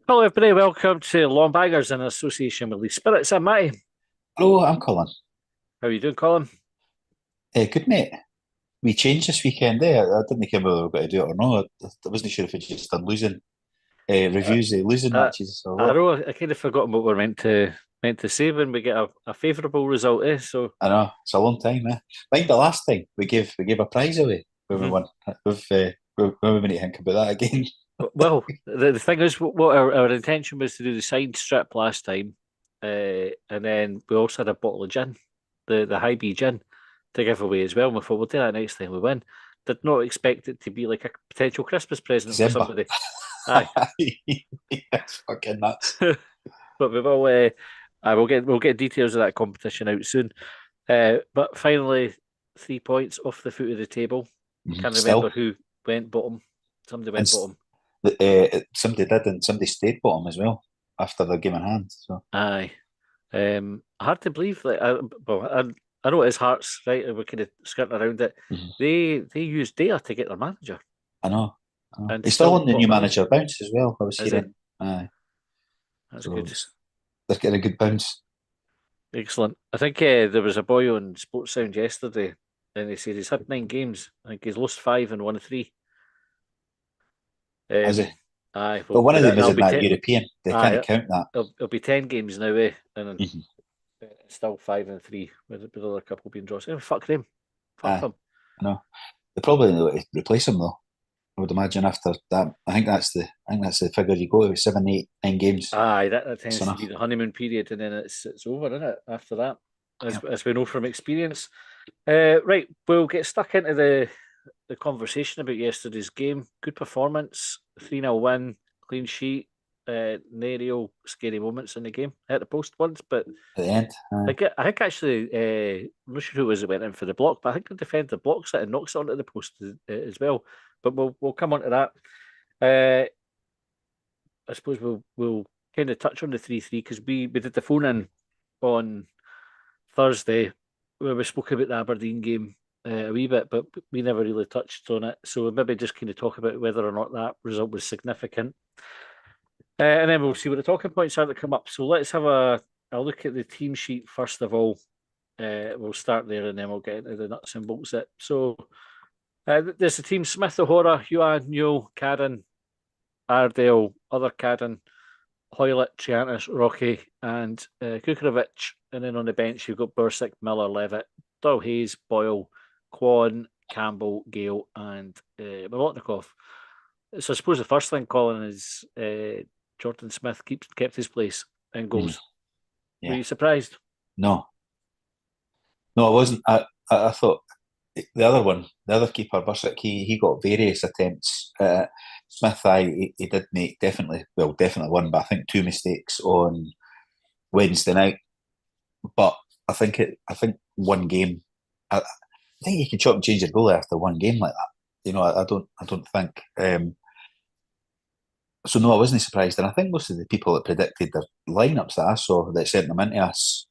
Hello, everybody. Welcome to Longbangers in association with Lee Spirits. I'm Matty. Hello, I'm Colin. How are you doing, Colin? Good mate. We changed this weekend. I didn't care whether we were going to do it or not. I wasn't sure if we just done losing Uh, reviews, losing uh, matches or I what. know I kind of forgotten what we're meant to say when we get a favourable result, eh? So, I know it's a long time, eh? Like the last time we gave a prize away when we mhm. won. We need to think about that again. Well, the thing is, what our intention was to do the side strip last time, and then we also had a bottle of gin, the Hibees gin, to give away as well. And we thought we'll do that next time we win. Did not expect it to be like a potential Christmas present for December. somebody. Aye. It's fucking nuts. But we will. We'll get details of that competition out soon. But finally, 3 points off the foot of the table. Can't remember Still, who went bottom. Somebody and went bottom. somebody did, and somebody stayed bottom as well after the game in hand. So Aye. Hard to believe that. I know it is Hearts, right? And we're kind of skirting around it. mhm. They used data to get their manager I know. I know. and He's still still on the new bottom again. manager bounce as well. I was Is it? hearing. Aye. That's So good. they're getting a good bounce. Excellent. I think there was a boy on Sports Sound yesterday, and he said he's had 9 games. I think he's lost five and won three. Is it? Um, aye, But well, one of them is that'll in be that 10. European. They Aye, can't count that. it'll be 10 games now, eh? And Mhm. still 5-3 with the other couple being draws. Fuck them, fuck Aye, them. I know. They probably need to replace him though. I would imagine after that. I think that's the figure you go to 7, 8, 9 games. Aye, that That's tends to be enough. the honeymoon period, and then it's over, isn't it? After that, Yeah. as we know from experience. Right, we'll get stuck into the conversation about yesterday's game. Good performance, 3-0 win, clean sheet. No real scary moments in the game. Hit the post once, but At the end. I think actually, I'm not sure who it was that went in for the block, but I think the defender blocks it and knocks it onto the post as well. But we'll come on to that. Uh, I suppose we'll kind of touch on the 3-3 because we did the phone in on Thursday where we spoke about the Aberdeen game a wee bit, but we never really touched on it. So we'll maybe just kind of talk about whether or not that result was significant. And then we'll see what the talking points are that come up. So let's have a look at the team sheet first of all. We'll start there and then we'll get into the nuts and bolts it. So there's the team: Smith, O'Hora, Yuan, Newell, Cadden, Ardale, other Cadden, Hoylett, Triantis, Rocky, and Kukovic. And then on the bench, you've got Bursick, Miller, Levitt, Doyle Hayes, Boyle, Quan, Campbell, Gale, and Molotnikov. So I suppose the first thing, Colin, is Jordan Smith kept his place in Mhm. goals. Were Yeah. you surprised? No, no, I wasn't. I thought the other one, the other keeper, Bursick, he got various attempts. Smith, he did make definitely one, but I think two mistakes on Wednesday night. But I think one game. I think you can chop and change your goal after one game like that. I don't think. So no, I wasn't surprised, and I think most of the people that predicted their lineups that I saw that sent them into us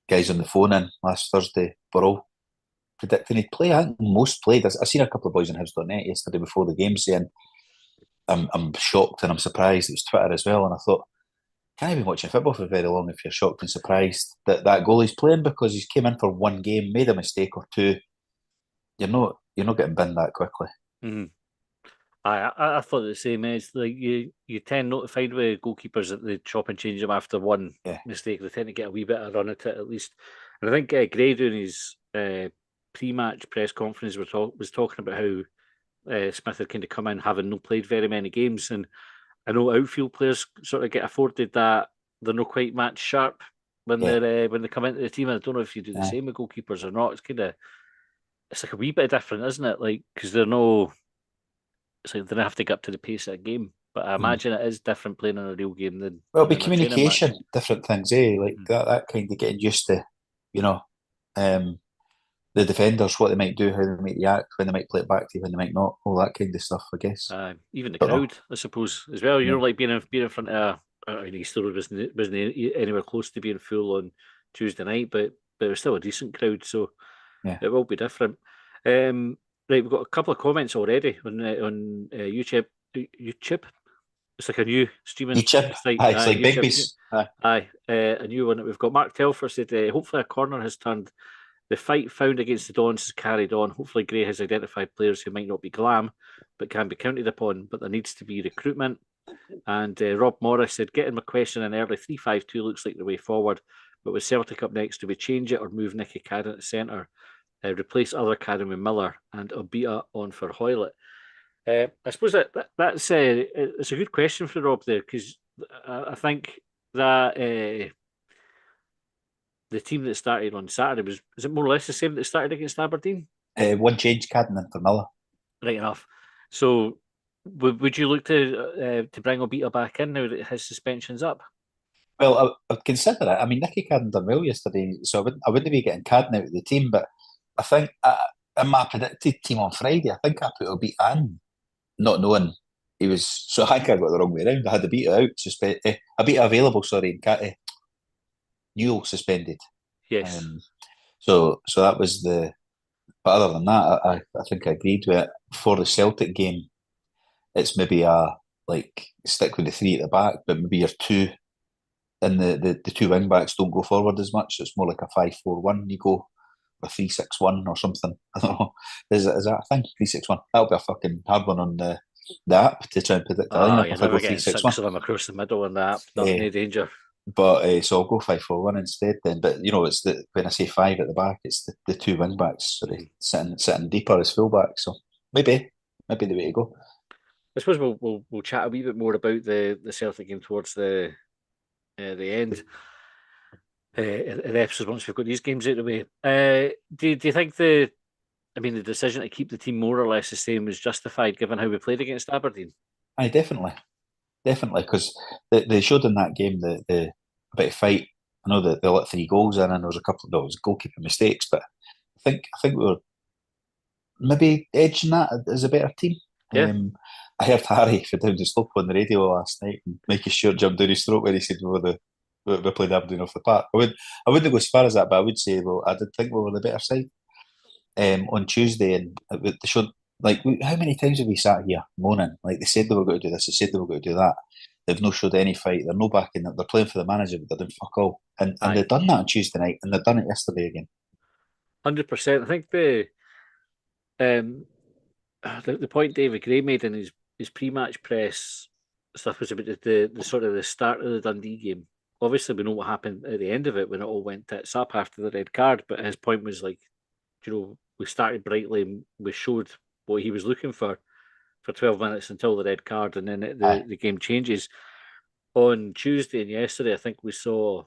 guys on the phone in last Thursday were all predicting he'd play. I think most played. I seen a couple of boys on Hibs.net yesterday before the game saying, I'm shocked and I'm surprised." It was Twitter as well, and I thought, can't been watching football for very long if you're shocked and surprised that that goalie's playing because he's came in for one game, made a mistake or two. You're not getting binned that quickly. Mm-hmm. I thought the same. It's like you tend not to find with goalkeepers that they chop and change them after one Yeah, mistake. They tend to get a wee bit of run at it at least. And I think Gray doing his pre-match press conference was talking about how Smith had kind of come in having not played very many games, and I know outfield players sort of get afforded that they're not quite match sharp yeah, when they come into the team. I don't know if you do the aye. same with goalkeepers or not. It's like a wee bit different, isn't it? Like because they're no so they don't have to get up to the pace of a game. But I Mm. imagine it is different playing in a real game Well, than it'll be in a training match. communication, different things, eh? Like Mhm. that kind of getting used to, you know, um, the defenders, what they might do, how they might react, when they might play it back to you, when they might not, all that kind of stuff, I guess. Even the Don't know. crowd, I suppose, as well. You Yeah. know, like being in front of. I mean, Easter wasn't anywhere close to being full on Tuesday night, but it was still a decent crowd, so Yeah. it will be different. Right, we've got a couple of comments already on YouTube. YouTube It's like a new streaming chip. site. Aye, it's like New chip. Bigby's. Aye. A new one that we've got. Mark Telfer said, hopefully a corner has turned. The fight found against the Dons has carried on. Hopefully Gray has identified players who might not be glam, but can be counted upon. But there needs to be recruitment. And Rob Morris said, getting my question in early, 3-5-2 looks like the way forward. But with Celtic up next, do we change it or move Nicky Cadden to centre? Replace other Cadden with Miller and Obita on for Hoylett? I suppose that's it's a good question for Rob there, because I think that the team that started on Saturday is it more or less the same that started against Aberdeen? One change, Cadden and for Miller. Right enough. So would you look to bring Obita back in now that his suspension's up? Well, I'd consider it. I mean, Nicky Cadden done well yesterday, so I wouldn't be getting Cadden out of the team, but I think in my predicted team on Friday, I think I put Obita in, not knowing he was. So I think I got the wrong way around. I had Obita out, Obita available, sorry, and Newell suspended. Yes. So that was the. But other than that, I think I agreed with it. For the Celtic game, it's maybe stick with the three at the back, but maybe your two, and the two wing backs don't go forward as much. So it's more like a 5-4-1. You go a 3-6-1 or something. I don't know. Is that a thing? 3-6-1. That'll be a fucking hard one on the app to try and predict the lineup. You're If I go never getting 3-6-1, 6 of them across the middle in the app. Not any danger. But so I'll go 5-4-1 instead then. But it's when I say five at the back, it's the two wing backs sitting deeper as full backs. So maybe the way to go. I suppose we'll chat a wee bit more about the Celtic game towards the end. In the episode once we've got these games out of the way. Do you think the decision to keep the team more or less the same was justified given how we played against Aberdeen? Aye, definitely, because they showed in that game the a bit of fight. I know that they let 3 goals in, and there was a couple of those goalkeeping mistakes, but I think we were maybe edging that as a better team. Yeah. I heard Harry for down the slope on the radio last night, and Mikey Stewart jumped down his throat when he said we played Aberdeen off the park. I wouldn't go as far as that, but I would say, well, I did think we were the better side on Tuesday, and they showed, how many times have we sat here moaning? Like, they said they were going to do this, they said they were going to do that. They've not showed any fight. They're no backing up. They're playing for the manager, but they're doing fuck all. And they've done that on Tuesday night, and they've done it yesterday again. 100%. I think the point David Gray made in his pre-match press stuff was about the sort of the start of the Dundee game. Obviously, we know what happened at the end of it when it all went tits up after the red card. But his point was we started brightly and we showed what he was looking for 12 minutes until the red card, and then the game changes. On Tuesday and yesterday, I think we saw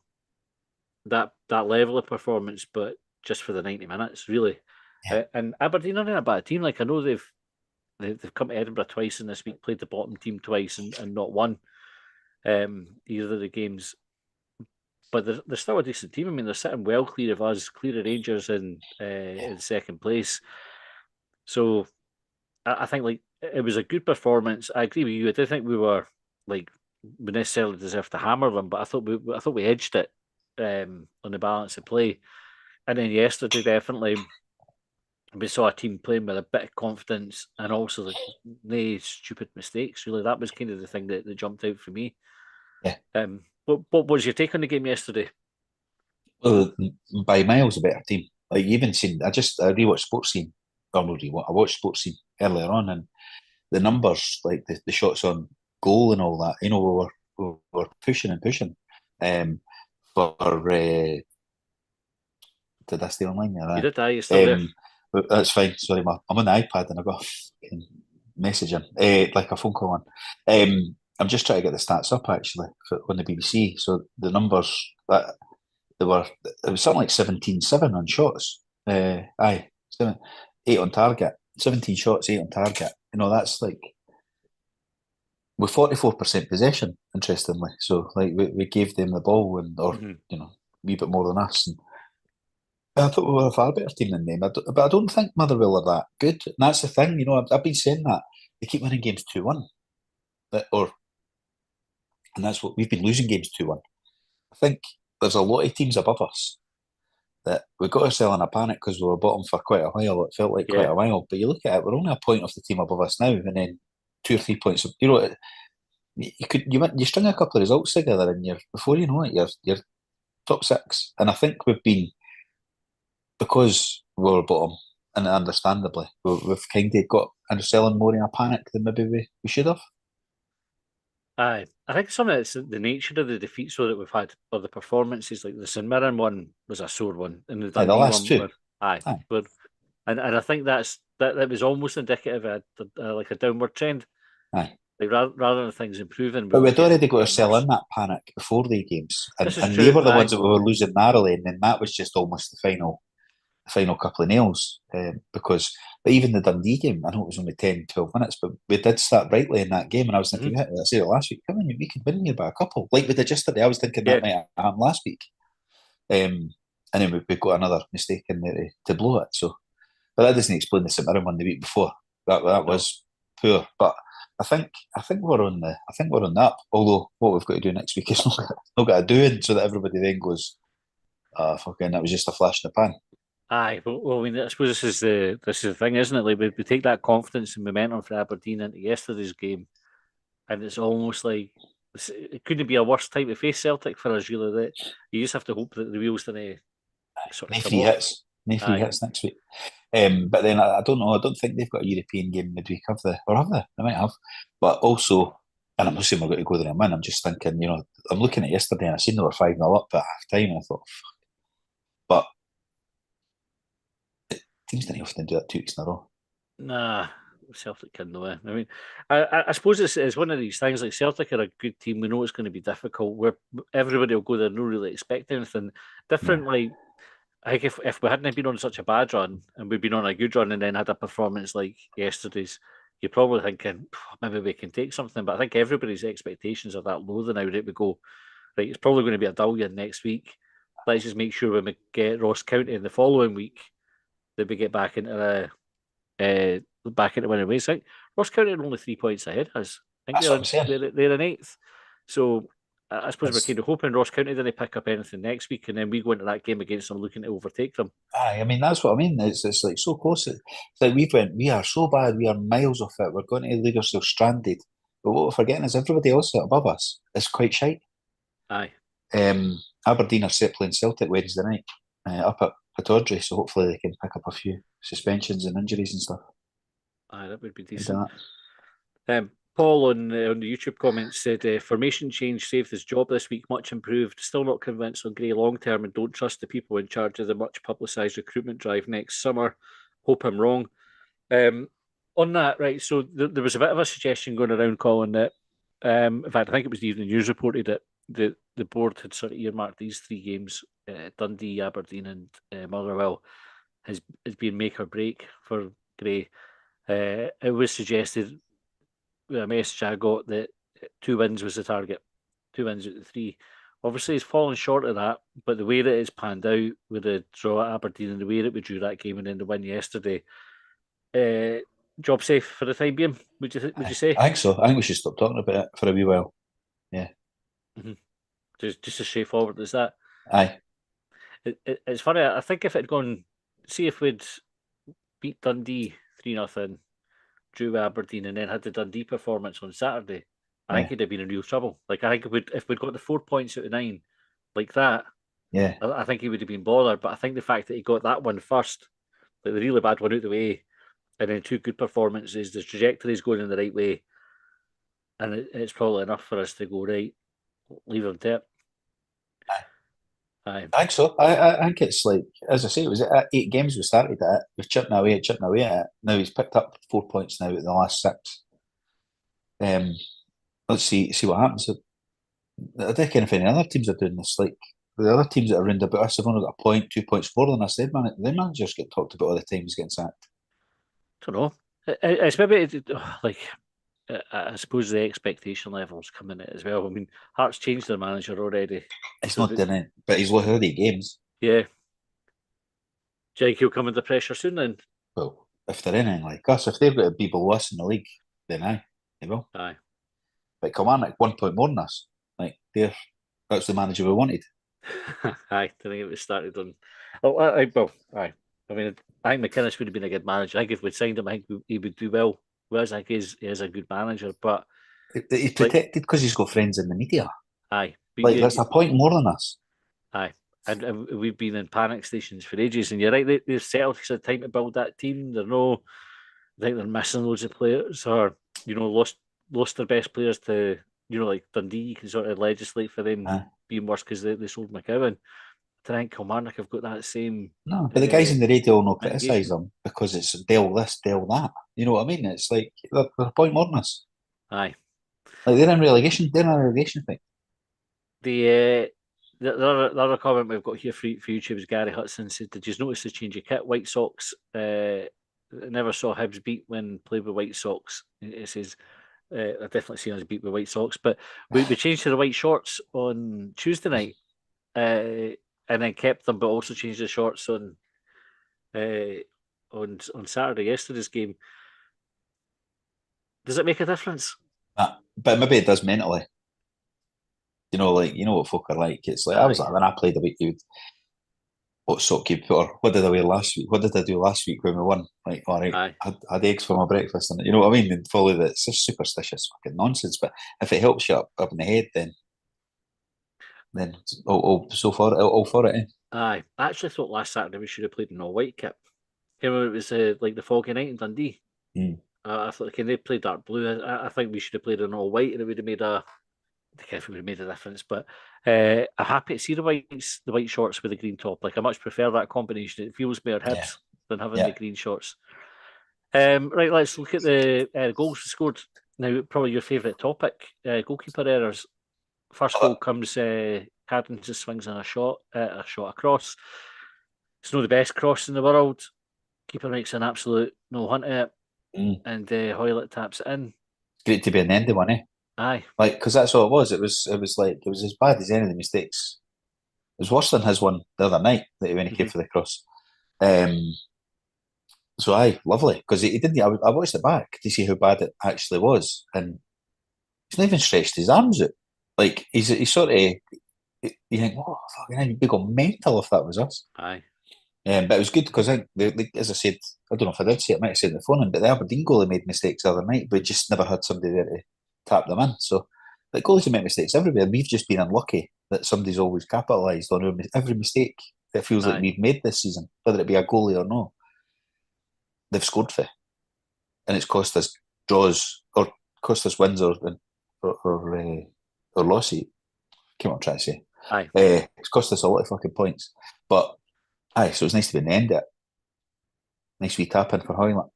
that level of performance, but just for the 90 minutes, really. Yeah. And Aberdeen aren't a bad team. I know they've come to Edinburgh twice in this week, played the bottom team twice and not won either of the games. But they're still a decent team. I mean, they're sitting well clear of us, clear of Rangers in second place. So I think it was a good performance. I agree with you. I did think we were we necessarily deserved to hammer them, but I thought we edged it on the balance of play. And then yesterday, definitely, we saw a team playing with a bit of confidence and also no stupid mistakes. Really, that was kind of the thing that jumped out for me. Yeah. What was your take on the game yesterday? Well, by miles a better team. Like, you even seen, I rewatched Sports Scene. I watched Sports Scene earlier on, and the numbers, like the shots on goal and all that, we were pushing and pushing. Did I stay online? Yeah, you did, you're still there. That's fine. Sorry, I'm on the iPad and I got a message in, like a phone call on. I'm just trying to get the stats up actually on the BBC. So the numbers that it was something like 17-7 on shots. 8 on target. 17 shots, 8 on target. That's with 44% possession, interestingly. So we gave them the ball a wee bit more than us. And I thought we were a far better team than them. But I don't think Motherwell are that good. And that's the thing, I've been saying that. They keep winning games 2-1. And that's what we've been losing games 2-1. I think there's a lot of teams above us that we got ourselves in a panic because we were bottom for quite a while. It felt like quite a while. But you look at it, we're only a point off the team above us now, and then 2 or 3 points. you string a couple of results together, and before you know it, you're top six. And I think we've been, because we were bottom, and understandably, we've kind of got ourselves more in a panic than maybe we should have. Aye, I think some of it's the nature of the defeats though that we've had, or the performances. Like the St Mirren one was a sore one, and the Aye, the Dundee last one two. were aye, Aye, were, and I think that was almost indicative of like a downward trend. aye. Like rather than things improving, we But were we'd already got getting ourselves worse. in that panic before the games, and This is and they true. were the ones Aye, that we were losing narrowly, and then that was just almost the final couple of nails. Because, but even the Dundee game, I know it was only 10, 12 minutes, but we did start brightly in that game, and I was thinking, hmm I said it last week, come on, we could win here by a couple. Like we did yesterday, I was thinking that yeah, might happen last week. And then we got another mistake in there to blow it. So, but that doesn't explain the St Mirren one the week before. That no, was poor. But I think we're on that. Although what we've got to do next week is not got a doing, so that everybody then goes, fucking, that was just a flash in the pan. aye. Well, I mean, I suppose this is the thing, isn't it? Like we take that confidence and momentum for Aberdeen into yesterday's game, and it's almost like it couldn't be a worse time to face Celtic for us. Really, that you just have to hope that the wheels don't sort No of come free off. hits. No free Aye, hits next week. But then I don't know. I don't think they've got a European game midweek, have they? Or have they? They might have. But also, and I'm not saying we're going to go there and win. I'm just thinking, I'm looking at yesterday and I seen they were 5-0 up at half time, and I thought, but teams didn't often do that 2 weeks in a row. nah. Celtic can do it. I mean, I suppose it's one of these things. Like Celtic are a good team. We know it's going to be difficult. Where everybody will go there, no really expect anything No. different. Like I think if we hadn't been on such a bad run and we'd been on a good run and then had a performance like yesterday's, you're probably thinking maybe we can take something. But I think everybody's expectations are that low that now that we go, right, it's probably going to be a dull year next week. Let's just make sure when we get Ross County in the following week that we get back into winning ways. I think Ross County are only 3 points ahead of us. I think That's what I'm saying. they're in eighth. So I suppose we're It's, kind of hoping Ross County didn't pick up anything next week, and then we go into that game against them looking to overtake them. I mean, that's what I mean. It's like so close. It's like we are so bad. We are miles off it. We're going to leave ourselves stranded. But what we're forgetting is everybody else above us is quite shite. Aye, Aberdeen are set playing Celtic Wednesday night up at Pittodrie, so hopefully they can pick up a few suspensions and injuries and stuff. aye, that would be Like decent. that. Paul on the YouTube comments said formation change saved his job this week, much improved. Still not convinced on Gray long term, and don't trust the people in charge of the much publicised recruitment drive next summer. Hope I'm wrong. Um, on that, right? So there was a bit of a suggestion going around, Colin, that in fact I think it was the Evening News reported that the board had sort of earmarked these 3 games, Dundee, Aberdeen, and Motherwell, has been make or break for Gray. It was suggested a message I got that 2 wins was the target, 2 wins out of 3. Obviously, he's fallen short of that, but the way that it's panned out with the draw at Aberdeen and the way that we drew that game and then the win yesterday, uh, job safe for the time being. Would you say? I think so. I think we should stop talking about it for a wee while. Yeah. Mm-hmm. Just as straightforward as that. Aye. It's funny. I think if it had gone, see if we'd beat Dundee 3-0, drew Aberdeen, and then had the Dundee performance on Saturday, I think Aye. he'd have been in real trouble. Like I think if we'd got the 4 points out of 9, like that, Yeah. I think he would have been bothered. But I think the fact that he got that one first, like the really bad one out the way, and then 2 good performances, the trajectory is going in the right way, and it's probably enough for us to go right. Leave him to it. Aye. Aye, I think so. I think it's like, as I say, it was at 8 games we started at it. We're chipping away at it. Now he's picked up 4 points now at the last 6. Um, let's see what happens. I don't know if any other teams are doing this. Like the other teams that are round about us have only got a point, 2 points more than us. Their managers get talked about all the time he's getting sacked. don't know. It's maybe like I suppose the expectation levels come in it as well. I mean, Hearts changed their manager already, He's so not doing it, but he's lost 8 games. yeah. Do you think he'll come under pressure soon then? Well, if they're anything like us, if they've got to be below us in the league, then aye, they will. Aye. But come on, like 1 point more than us. Like that's the manager we wanted. Aye, I think it was started on. Oh, well, aye. I mean, I think McInnes would have been a good manager. I think if we'd signed him, I think he would do well. Whereas I think he is a good manager, but He's Like, protected because he's got friends in the media. aye, but Like, that's a point more than us. aye. And we've been in panic stations for ages. And you're right, they've Celtics had time to build that team. I think they're missing loads of players, or lost their best players to like Dundee. You can sort of legislate for them Uh, being worse because they sold McGowan. I think Kilmarnock have got that same no, but the guys in the radio will not criticise mitigation. them because it's Dale this, Dale that. You know what I mean? It's like they're a point more than us. Aye, Like they're in relegation. They're in a relegation thing. the other comment we've got here for YouTube is Gary Hudson said, "Did you notice the change of kit? White Sox never saw Hibs beat when played with White Sox." It says, "I've definitely seen us beat with White Sox, but we changed to the white shorts on Tuesday night, and then kept them, but also changed the shorts uh, on Saturday, yesterday's game. Does it make a difference?" But maybe it does mentally. Like what folk are like. It's like I was Aye, like when I played a week, what sock you put, or what did I wear last week? What did I do last week when we won? Like, all right, aye, I had eggs for my breakfast, and you know what I mean. And follow that. It's just superstitious fucking nonsense. But if it helps you up in the head, then all for it. Eh? aye. I actually thought last Saturday we should have played in all white kit. It was like the foggy night in Dundee. Mm. I thought, okay, they played dark blue. I think we should have played in all white, and it would have made a. I don't care if it would have made a difference, but I'm happy to see the white shorts with the green top. Like I much prefer that combination. It feels more Yeah, Hibs than having the yeah. green shorts. Right, let's look at the goals scored. Now, probably your favourite topic: goalkeeper errors. First Uh, goal comes. Cadden just swings on a shot across. It's not the best cross in the world. Keeper makes an absolute no hunt at it, mm. and Hoylett taps it in. Great to be an end of one, eh? Aye. Like, because that's all it was. It was as bad as any of the mistakes. It was worse than his one the other night that when he came Mm-hmm. for the cross. Um, so aye, lovely because he didn't. I watched it back to see how bad it actually was, and he's not even stretched his arms out. Like he's sort of. You think, oh, fucking hell, you'd be going mental if that was us. Aye. But it was good because I think, as I said, I don't know if I did say it, I might have said it on the phone, but the Aberdeen goalie made mistakes the other night, but just never had somebody there to tap them in. So the goalies make mistakes everywhere. We've just been unlucky that somebody's always capitalised on every mistake that feels like Aye. we've made this season, whether it be a goalie or no. They've scored for, and it's cost us draws or cost us wins or losses. Came on, trying to say. Aye. It's cost us a lot of fucking points, but aye, so it's nice to be in the end of it. Nice wee tap in for Hoyland.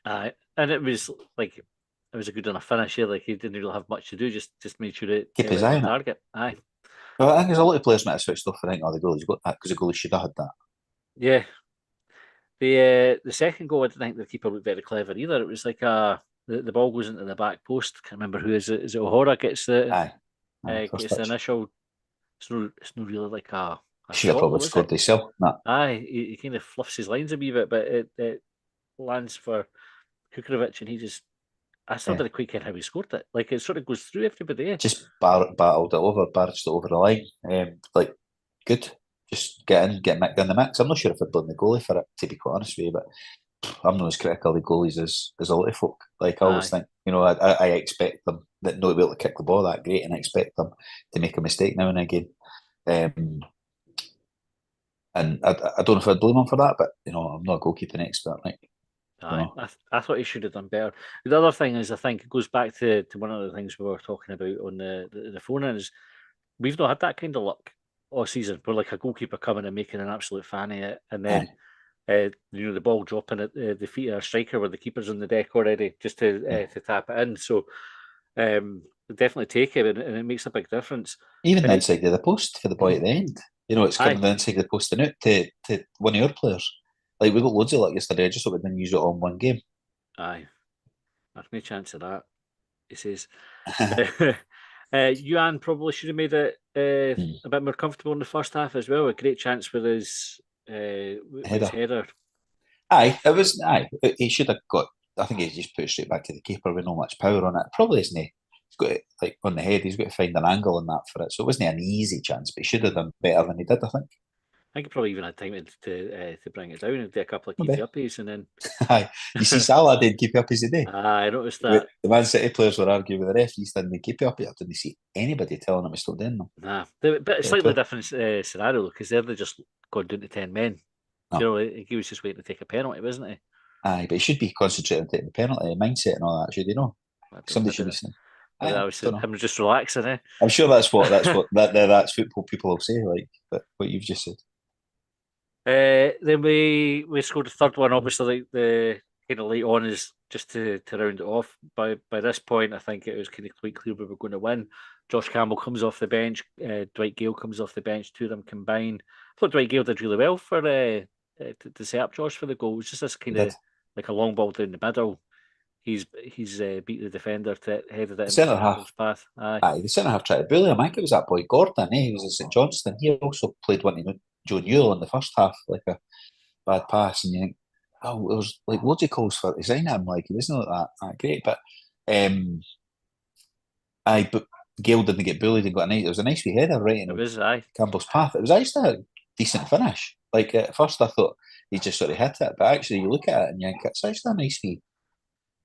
Aye. And it was like it was a good enough finish here. Like he didn't really have much to do. Just made sure it Keep his went eye on on it. target. Aye. Well, I think there's a lot of players might have switched off. I think, oh, the goalie's got that because the goalie should have had that. Yeah. The second goal, I didn't think the keeper looked very clever either. It was like the ball goes into the back post. Can't remember who is it. Is it O'Hara Aye, first gets the touch. initial. It's no really like a Should have shot probably though, is it? scored himself. Nah, Aye, he kind of fluffs his lines a wee bit, but it lands for Kukovic, and he just. I still yeah. didn't quite get how he scored it. Like it sort of goes through everybody. Eh? Just battled it over, barged it over the line. Like, good. Just get Mick in the mix. I'm not sure if I'd blame the goalie for it, to be quite honest with you, but I'm not as critical of the goalies as a lot of folk. Like, I always Aye, think, I expect them that not be able to kick the ball that great, and I expect them to make a mistake now and again. Um, and I don't know if I'd blame them for that, but, I'm not a goalkeeping expert. Like, aye. I thought he should have done better. The other thing is, I think it goes back to one of the things we were talking about on the phone is we've not had that kind of luck all season. We're like a goalkeeper coming and making an absolute fanny of it, and then aye, the ball dropping at the feet of our striker where the keeper's on the deck already just yeah. to tap it in. So definitely take it, and it makes a big difference. Even And the it, inside of the post for the boy at the end. It's aye, coming the inside of the post and out to one of your players. Like, we got loads of luck yesterday. I just hope we didn't use it all in one game. aye, there's no chance of that. He says. Yuan probably should have made it a bit more comfortable in the first half as well. A great chance with his Header. header. Aye, it was. Aye, he should have got. I think he just put it straight back to the keeper with not much power on it. Probably isn't he? He's got it like on the head. He's got to find an angle on that for it. So it wasn't an easy chance, but he should have done better than he did. I think. think he probably even had time to bring it down and do a couple of Maybe. keepy-uppies, and then Aye. You see, Salah did keep up as a day. I noticed The that. Man City players were arguing with the referees, didn't keep up. I didn't see anybody telling him to stop doing them. Nah, but it's At slightly all. different scenario because they're just gone down to 10 men. No. You know, he was just waiting to take a penalty, wasn't he? Aye, but he should be concentrating on taking the penalty, mindset and all that, should he know? I don't know. Somebody should be saying. Maybe I that was don't know. him just relaxing, eh? I'm sure that's football people will say, like, but what you've just said. Then we scored the third one. Obviously, like the kind of late on is just to round it off. By this point, I think it was kind of quite clear we were going to win. Josh Campbell comes off the bench. Dwight Gale comes off the bench. Two of them combined. I thought Dwight Gale did really well for to set up Josh for the goal. It was just this He kind did. of like a long ball down the middle. He's beat the defender to headed it The into centre Campbell's half, path. Aye, the centre half tried to bully him. I think it was that boy Gordon. He was at St Johnstone. He also played one to Joe Newell in the first half, like a bad pass, and you think, oh, there was like loads of calls for designing him. Like he wasn't like that great, but um, but Gale didn't get bullied and got a nice. It was a nice wee header right it in was. Aye, Campbell's path. It was actually a decent finish. Like at first, I thought he just sort of hit it, but actually, you look at it and you think it's actually a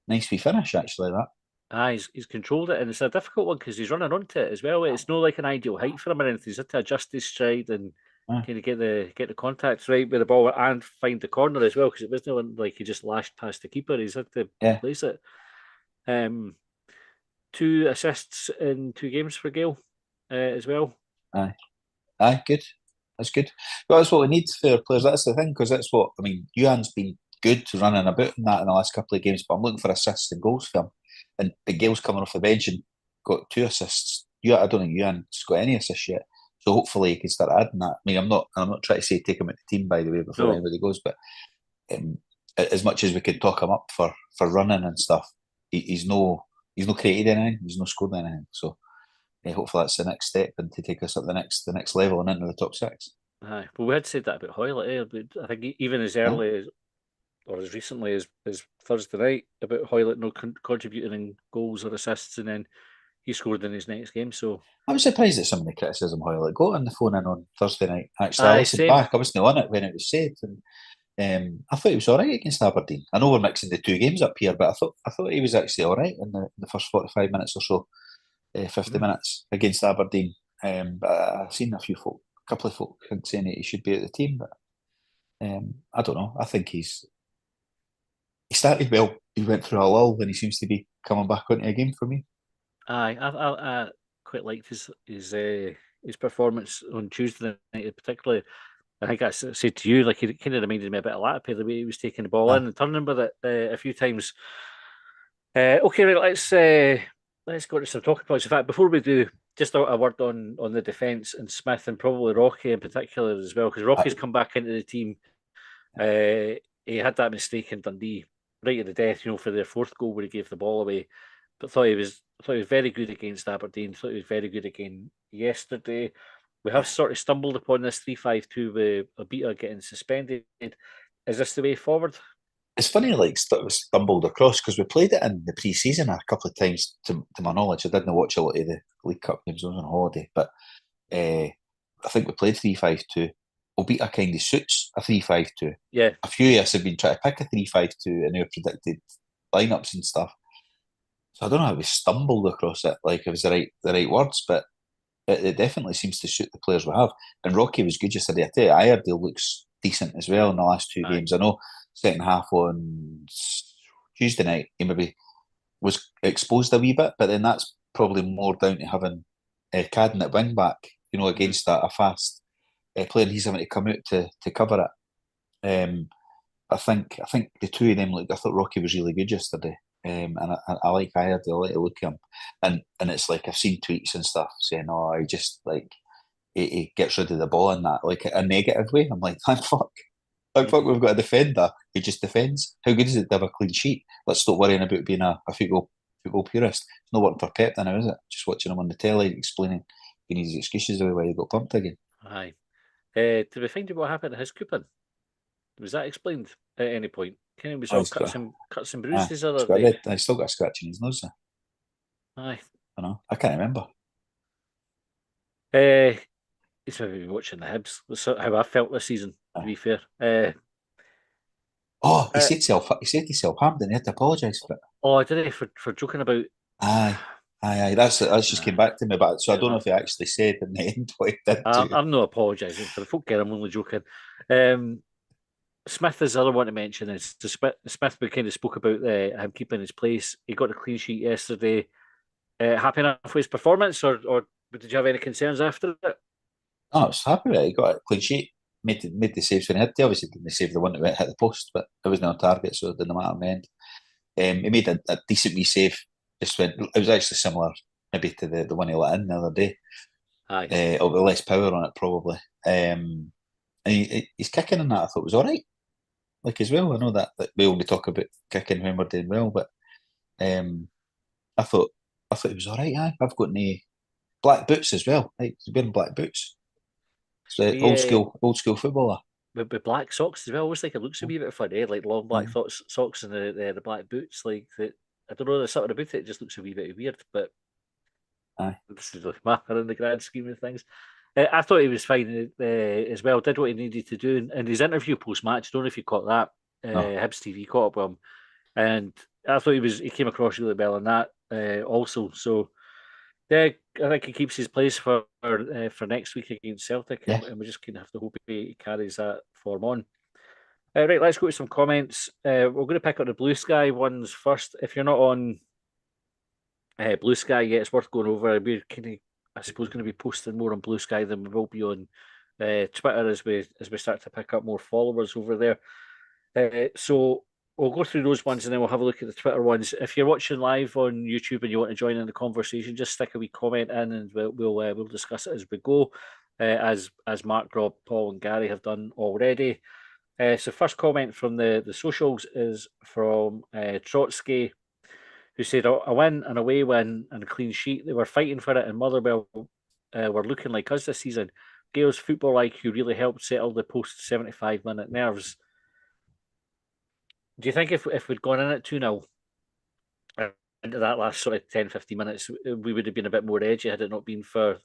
nice wee finish. Actually, that. he's controlled it, and it's a difficult one because he's running onto it as well. It's not like an ideal height for him or anything. He's had to adjust his stride and Uh, kind of get the contacts right with the ball and find the corner as well because it wasn't like he just lashed past the keeper. He's had to yeah, place it. Um, 2 assists in 2 games for Gale as well. aye, good. That's good. Well, that's what we need for players. That's the thing, because that's what I mean. Yuan's been good running about in that in the last couple of games, but I'm looking for assists and goals for him. And the Gale's coming off the bench and got 2 assists. I don't think Yuan's got any assists yet. So hopefully he can start adding that. I mean, I'm not trying to say take him out the team by the way before No, anybody goes, but um, as much as we could talk him up for running and stuff, he's no created anything. He's no scored anything. So hopefully that's the next step and to take us up the next level and into the top six. aye. But we had said that about Hoylett. But I think even as No? early as or as recently as Thursday night about Hoylett not contributing in goals or assists, and then he scored in his next game. So I was surprised at some of the criticism Hoyle got on the phone in on Thursday night. Actually, I aye, listened same. back. I wasn't on it when it was said, and I thought he was all right against Aberdeen. I know we're mixing the 2 games up here, but I thought he was actually all right in the first 45 minutes or so, 50 minutes against Aberdeen. But I've seen a couple of folk saying that he should be at the team, but I don't know. I think he started well. He went through a lull, and he seems to be coming back onto a game for me. Aye, I quite liked his performance on Tuesday night, particularly. I think I said to you, like he kind of reminded me a bit of Latipi, the way he was taking the ball Aye, in and turning with it a few times. Okay, right, let's go to some talking points. In fact, before we do, just a word on the defence and Smith and probably Rocky in particular as well, because Rocky's aye, come back into the team. He had that mistake in Dundee right at the death, for their fourth goal where he gave the ball away. But thought he was very good against Aberdeen. Thought he was very good again yesterday. We have yeah. sort of stumbled upon this 3-5-2 with Abita getting suspended. Is this the way forward? It's funny, like stumbled across because we played it in the pre-season a couple of times. To my knowledge, I didn't watch a lot of the League Cup games. I was on holiday, but I think we played 3-5-2. Albeit, a kind of suits a 3-5-2. Yeah. A few of us have been trying to pick a 3-5-2 in our predicted lineups and stuff. So I don't know how we stumbled across it. Like it was the right words, but it definitely seems to suit the players we have. And Rocky was good yesterday. I tell you, Iredale looks decent as well in the last two Aye. games. I know second half on Tuesday night he maybe was exposed a wee bit, but then that's probably more down to having Cadden at wing back, Mhm. against a fast player. He's having to come out to cover it. I think the two of them. Like I thought Rocky was really good yesterday, and I like Iredale. I like to look at him, and it's like I've seen tweets and stuff saying, "Oh, he just like he gets rid of the ball in that like a negative way." I'm like, thank fuck. Thank fuck we've got a defender who just defends. How good is it to have a clean sheet? Let's stop worrying about being a football purist. It's not working for Pep now, is it? Just watching him on the telly explaining his excuses away why he got pumped again. Aye. Did we find out what happened to his coupon? Was that explained at any point? Kenny was Oh, all he's got, cuts and ah, bruises the he's other got a day. red. He's still got a scratch in his nose. Aye. I know. I can't remember. Uh, he's maybe been watching the Hibs. That's how I felt this season, to be fair. Oh, Uh, he said to Southampton he had to apologise for it. oh, I did it for joking about. Aye, aye. That's just came Nah, back to me, but so I fair don't know enough. if he actually said in the end what he did do. I'm not apologising for the folk here. I'm only joking. Um, Smith is the other one to mention. Is Smith? We kind of spoke about him keeping his place. He got a clean sheet yesterday. Happy enough with his performance, or did you have any concerns after it? Oh, I was happy with it. He got a clean sheet, made the saves when he had to. Obviously, didn't save the one that went hit the post, but it wasn't on target, so it didn't matter in the end. He made a decent wee save. Just went. It was actually similar, maybe to the one he let in the other day. Aye. Or with less power on it, probably. And he's kicking in that I thought was all right. Like as well, I know that we only talk about kicking when we're doing well, but um, I thought he was all right. Aye, I've got any black boots as well. Like, he's wearing black boots. It's We old school footballer. with black socks as well. I always think it looks a wee bit funny, like long black Aye, socks and the black boots. Like that, I don't know. There's something about it. It just looks a wee bit weird, but aye. this is like matter in the grand scheme of things. I thought he was fine as well. Did what he needed to do, and his interview post match. Don't know if you caught that. No, Hibs TV caught up with him, and I thought he came across really well in that also. So yeah, I think he keeps his place for next week against Celtic, yeah. and we just kind of have to hope he carries that form on. Right, let's go to some comments. We're going to pick up the Blue Sky ones first. If you're not on Blue Sky yet, it's worth going over. We're kind of, I suppose, going to be posting more on Blue Sky than we will be on Twitter as we start to pick up more followers over there. So we'll go through those ones and then we'll have a look at the Twitter ones. If you're watching live on YouTube and you want to join in the conversation, just stick a wee comment in and we'll discuss it as we go, as Mark, Rob, Paul, and Gary have done already. So first comment from the socials is from Trotsky, who said a win, an away win, and a clean sheet. They were fighting for it, and Motherwell were looking like us this season. Gale's football IQ really helped settle the post 75-minute nerves. Do you think if we'd gone in at 2-0 into that last sort of 10-15 minutes, we would have been a bit more edgy had it not been for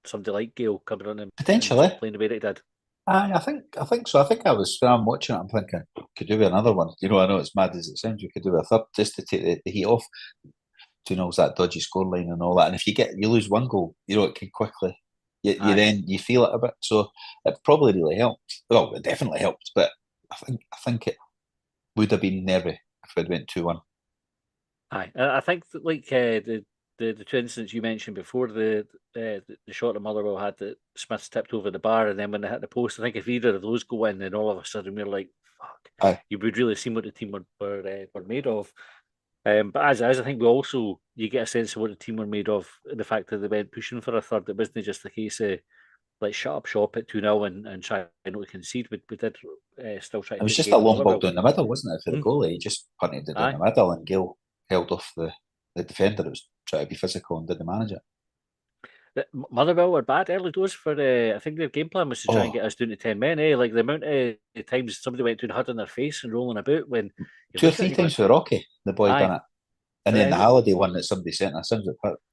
somebody like Gale coming on and Potentially. sort of playing the way that he did? Aye, I think so. I think I was when I'm watching it, I'm thinking, could do with another one. I know it's mad as it sounds, we could do with a third just to take the heat off. 2-0's that dodgy scoreline and all that. And if you lose one goal, it can quickly Aye. you feel it a bit. So it probably really helped. Well, it definitely helped, but I think it would have been nervy if it went 2-1. Aye, I think that like the two incidents you mentioned before, the shot that Motherwell had that Smith's tipped over the bar, and then when they hit the post, I think if either of those go in, then all of a sudden we're like, fuck, Aye. you would really see what the team were made of. But as I think you get a sense of what the team were made of. The fact that they went pushing for a third, it wasn't just a case of like shut up shop at 2-0 and try not to concede. We did still try to It was take the just a game from long ball Motherwell. down the middle, wasn't it, for the Mhm. goalie? He just punted it down Aye. the middle, and Gill held off the defender that was trying to be physical and didn't manage it. Motherwell were bad early doors for. I think their game plan was to try and Oh, get us down to 10 men. Like the amount of times somebody went down hard on their face and rolling about when you're two or looking at three it, you're going, times for Rocky, the boy done aye. it. And then the And Halliday one that somebody sent us,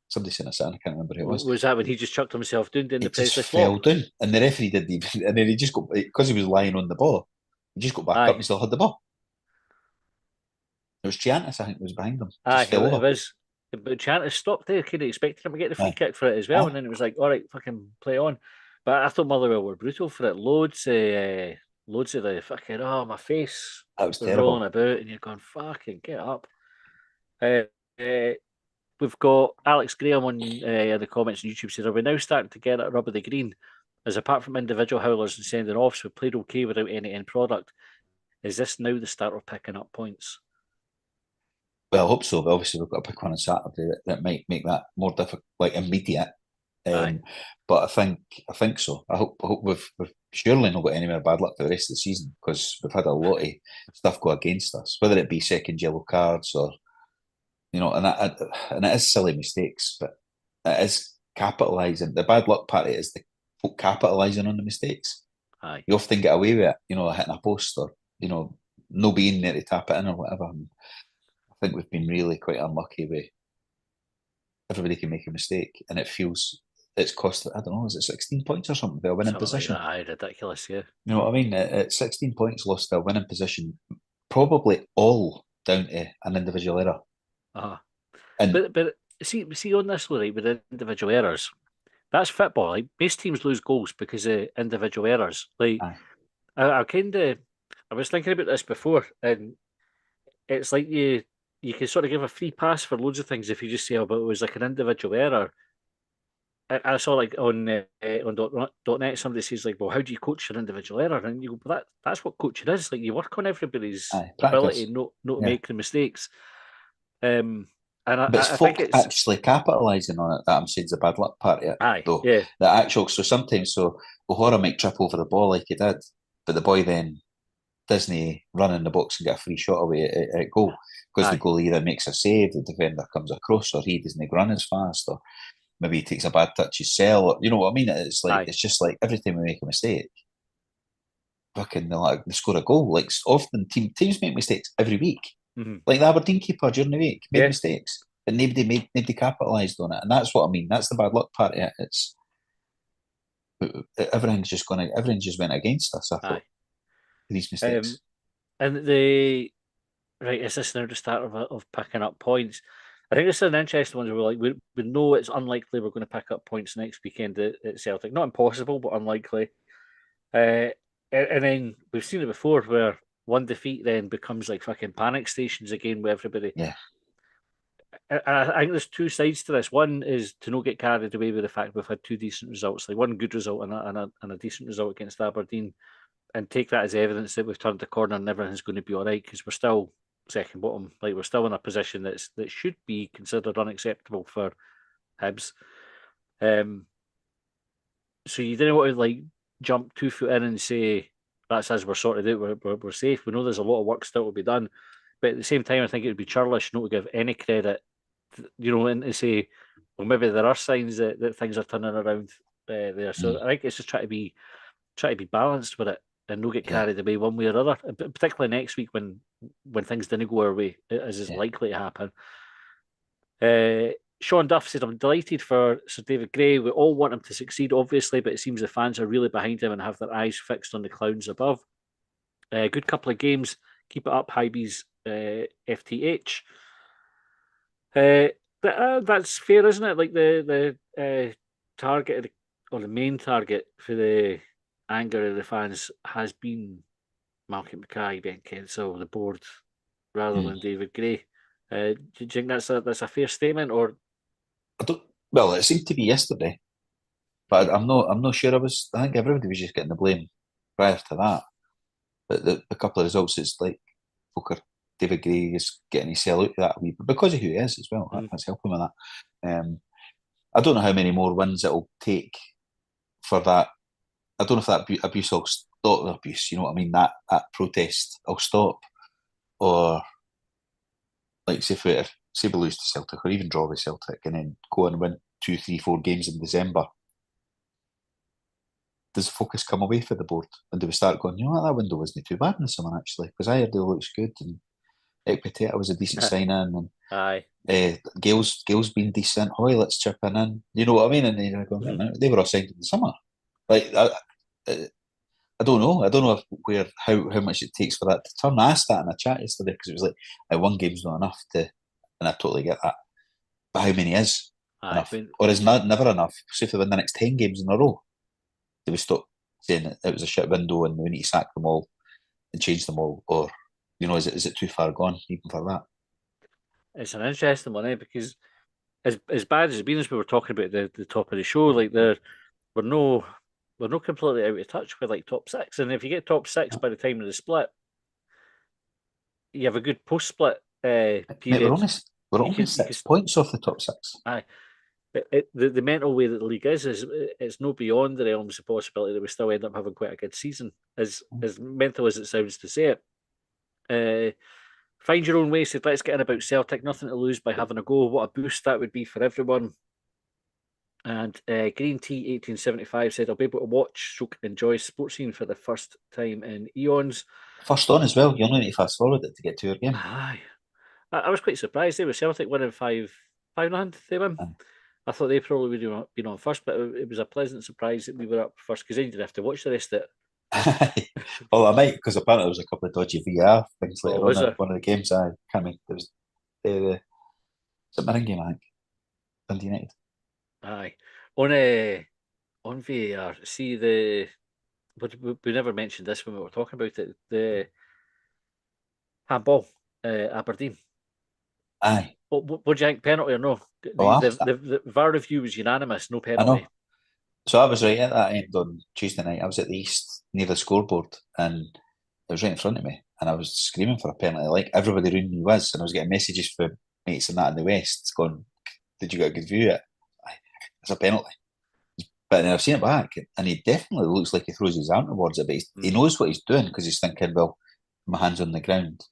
somebody sent us in, I can't remember who it was. was that when he just chucked himself down doing the It just Presley flop? fell down, and the referee didn't even, and then he just got, because he was lying on the ball, he just got back up Aye, and still had the ball. It was Chiantis, I think, was behind him, aye. just fell It over. was. But Chantis stopped there. Kind of expected him to get the free Aye, kick for it as well, aye, and then it was like, all right, fucking play on. But I thought Motherwell were brutal for it. Loads of the fucking my face that was was rolling terrible. about, and you're going fucking get up. Uh, uh, We've got Alex Graham on in the comments on YouTube said, are we now starting to get at rub of the green? As apart from individual howlers and sending offs, we played okay without any end product. Is this now the start of picking up points? Well, I hope so, but obviously we've got to pick one on Saturday that might make that more difficult, like immediate. Aye, But I think so. I hope we've surely not got any more bad luck for the rest of the season because we've had a lot of stuff go against us, whether it be second yellow cards or and it is silly mistakes, but it is capitalising. The bad luck part of it is the folk capitalising on the mistakes. aye. You often get away with it, hitting a post or no being there to tap it in or whatever. And I think we've been really quite unlucky with everybody can make a mistake, and it's cost, I don't know, is it 16 points or something for a winning Something like position? that. Aye, ridiculous. Yeah. You know what I mean? At 16 points lost to a winning position, probably all down to an individual error. Uh-huh. And But see on this, right, with the individual errors, that's football. Like most teams lose goals because of individual errors. Like aye, I kind of, I was thinking about this before, and it's like you can sort of give a free pass for loads of things if you just say, "Oh, but it was like an individual error." I saw like on dot net somebody says like, "Well, how do you coach an individual error?" And you go, "Well, that's what coaching is. Like you work on everybody's aye, ability, practice. not to Yeah. make the mistakes." Um, and But it's I think folk it's actually capitalising on it that I'm saying the bad luck part of it, aye, though. yeah, The actual, so sometimes, so O'Hara might trip over the ball like he did, but the boy then Disney run in the box and get a free shot away at goal because the aye, goalie either makes a save, the defender comes across, or he doesn't run as fast, or maybe he takes a bad touch his cell. Or, you know what I mean? It's like aye, it's just like every time we make a mistake, fucking they score a goal. Like often teams make mistakes every week. mm-hmm. Like the Aberdeen keeper during the week made Yeah, mistakes, but nobody capitalised on it, and that's what I mean. That's the bad luck part of it. It's everything's just went against us. I aye. thought these Um, mistakes. and the right is this now the start of picking up points? I think this is an interesting one. Where we're like we know it's unlikely we're going to pick up points next weekend at Celtic. Not impossible, but unlikely. Uh, and then we've seen it before where one defeat then becomes like fucking panic stations again with everybody. Yeah, I think there's two sides to this. One is to not get carried away with the fact we've had two decent results, like one good result and a decent result against Aberdeen, and take that as evidence that we've turned the corner and everything's going to be all right because we're still second bottom. Like we're still in a position that should be considered unacceptable for Hibs. Um, so you didn't want to like jump 2 foot in and say that's us, we're sorted out, we're safe. We know there's a lot of work still to be done, but at the same time, I think it would be churlish not to give any credit, and to say, well, maybe there are signs that things are turning around there. So I think it's just try to be balanced with it and not get yeah, carried away one way or other. Particularly next week when things didn't go our way, as is yeah. likely to happen. Sean Duff said, "I'm delighted for Sir David Gray. We all want him to succeed, obviously, but it seems the fans are really behind him and have their eyes fixed on the clowns above. Good couple of games. Keep it up, Hibees, FTH." That's fair, isn't it? Like the target or the main target for the anger of the fans has been Malcolm Mackay, Ben Kensell, the board, rather Mm. than David Gray. Do you think that's a fair statement, or I don't. Well, it seemed to be yesterday, but I'm not sure. I think everybody was just getting the blame prior to that. But the couple of results, it's like poker. David Gray is getting his sell out of that a wee bit because of who he is as well. mm, That's helping with that. I don't know how many more wins it'll take for that. I don't know if that abuse will stop. Abuse, you know what I mean? That protest will stop, or like say we lose to Celtic, or even draw with Celtic, and then go and win 2, 3, 4 games in December. Does the focus come away for the board, and do we start going? You know what, that window wasn't too bad in the summer actually, because I heard it looks good, and Ekpiteta was a decent sign in, and aye, Gale's been decent. Hoylett's chipping in. You know what I mean? And you're going, wait a mhm, minute, they were all signed in the summer. Like I don't know. I don't know how much it takes for that to turn. I asked that in a chat yesterday because it was like, one game's not enough to, and I totally get that. But how many is aye. enough, or is not never enough? So if they win the next 10 games in a row, do we stop saying it was a shit window and we need to sack them all and change them all, or is it too far gone even for that? It's an interesting one, because as bad as it's been as we were talking about the top of the show, like we're no we're not completely out of touch with like top six. And if you get top six by the time of the split, you have a good post split Mate, we're period. only we're You only can 6 points off the top six. aye. The mental way that the league is it's no beyond the realms of possibility that we still end up having quite a good season, as mental as it sounds to say it. Uh, Find your own way. Said, let's get in about Celtic. Nothing to lose by having a go. What a boost that would be for everyone. And Green Tea 1875 said, I'll be able to watch, stroke, enjoy sports scene for the first time in eons. First on as well. You'll only need to fast forward it to get to your game. Aye. I was quite surprised. They were Celtic winning 5 none. They win. I thought they probably would have been on first, but it was a pleasant surprise that we were up first because then you didn't have to watch the rest of Well, I it. might, because apparently there was a couple of dodgy VR things Oh, later on was in there? one of the games. I can't remember. There was the St game, I think, Dundee United. Aye. On on VAR, see but we never mentioned this when we were talking about it. The handball, Aberdeen. Aye. What do you think? Penalty or no? Oh, The VAR review was unanimous, no I penalty. know. So I was right at that end on Tuesday night. I was at the east near the scoreboard, and it was right in front of me, and I was screaming for a penalty, like everybody around me was, and I was getting messages from mates and that in the west going, "Did you get a good view of it? Aye, it's a penalty." But then I've seen it back, and he definitely looks like he throws his arm towards it, but he knows what he's doing because he's thinking, "Well, my hand's on the ground."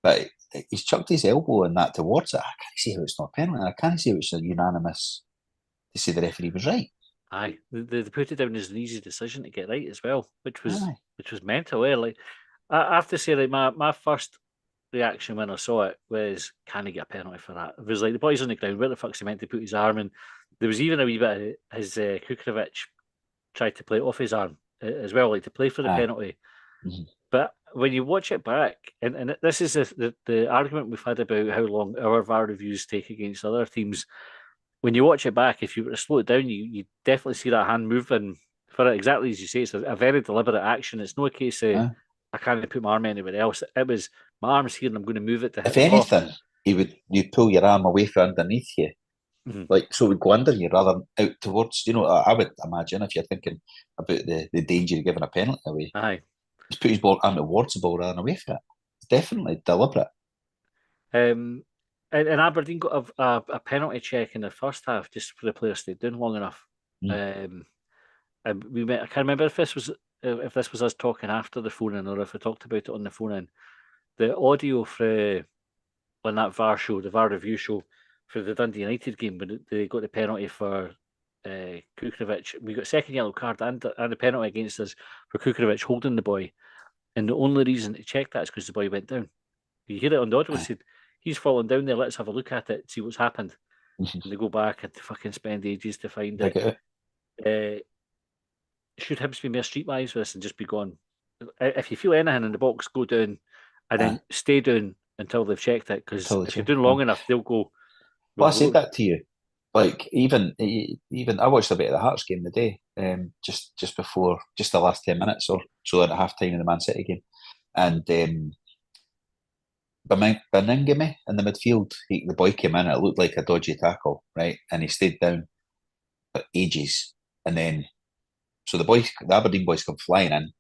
But he's chucked his elbow and that towards it. I can't see how it's not a penalty. I can't see how it's a unanimous to say the referee was right. Aye, they put it down as an easy decision to get right as well, Aye. which was mental. Like I have to say, like my first reaction when I saw it was, can he get a penalty for that? It was like the boy's on the ground. Where the fuck's he meant to put his arm in? There was even a wee bit of his Kukovic tried to play it off his arm as well, like to play for the Aye. penalty. Mm-hmm. But when you watch it back, and this is the argument we've had about how long our VAR reviews take against other teams. When you watch it back, if you were to slow it down, you definitely see that hand moving for it exactly as you say. It's a very deliberate action. It's no case of Aye. I can't put my arm anywhere else. It was my arm's here and I'm going to move it to hit If the ball. anything, you pull your arm away from underneath you, Mm-hmm. like so it would go under you rather than out towards. I would imagine if you're thinking about the danger of giving a penalty away, Aye. just put his ball arm towards the ball rather than away from it. It's definitely deliberate. Um, and Aberdeen got a penalty check in the first half just for the player stayed down long enough. Mm. Um, and I can't remember if this was us talking after the phone in or if we talked about it on the phone in. The audio for on that VAR show, the VAR review show for the Dundee United game when they got the penalty for Kukovic. We got second yellow card and a penalty against us for Kukovic holding the boy. And the only reason to check that is because the boy went down. You hear it on the audio. It Aye. said, he's fallen down there. Let's have a look at it, see what's happened. Mhm. And they go back and fucking spend ages to find Dig it. it out. Should Hibs be more streetwise with this and just be gone? If you feel anything in the box, go down and Aye. then stay down until they've checked it. Because Until they if you're check. doing long enough, they'll go, Well, I well, said look, that to you. Like even I watched a bit of the Hearts game today, just before just the last 10 minutes or so at half time in the Man City game, and Beningame in the midfield, the boy came in. It looked like a dodgy tackle, right? And he stayed down for ages, and then so the Aberdeen boys come flying in.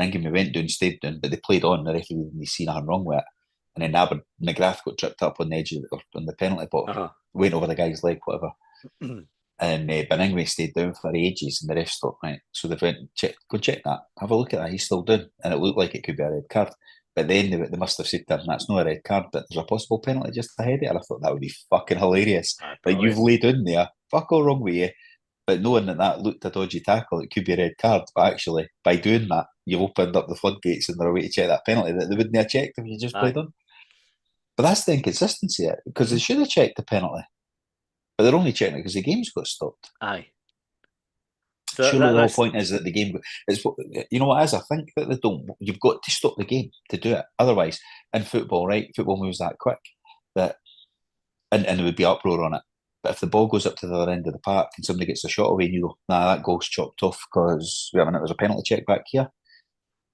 Beningame went down, stayed down, but they played on. The referee didn't see nothing wrong with it, and then McGrath got tripped up on the edge on the penalty box, uh-huh. went over the guy's leg, whatever. And Beningame stayed down for ages, and the ref stopped. Right, so they went go check that, have a look at that. He's still down, and it looked like it could be a red card. But then they must have said to him, "That's not a red card, but there's a possible penalty just ahead of it." And I thought that would be fucking hilarious. Like you've Brilliant. laid in there, fuck all wrong with you. But knowing that looked a dodgy tackle, it could be a red card. But actually, by doing that, you've opened up the floodgates, and they're away to check that penalty that they wouldn't have checked if you just Aye. played on. But that's the inconsistency, because they Mm-hmm. should have checked the penalty, but they're only checking it because the game's got stopped. Aye. So Surely the whole that's point is that the game is. You know what it is? I think that they don't. You've got to stop the game to do it. Otherwise, in football, right? Football moves that quick that, and there would be uproar on it. But if the ball goes up to the other end of the park and somebody gets a shot away, and you go, "Nah, that goal's chopped off because wait a minute, there's a penalty check back here."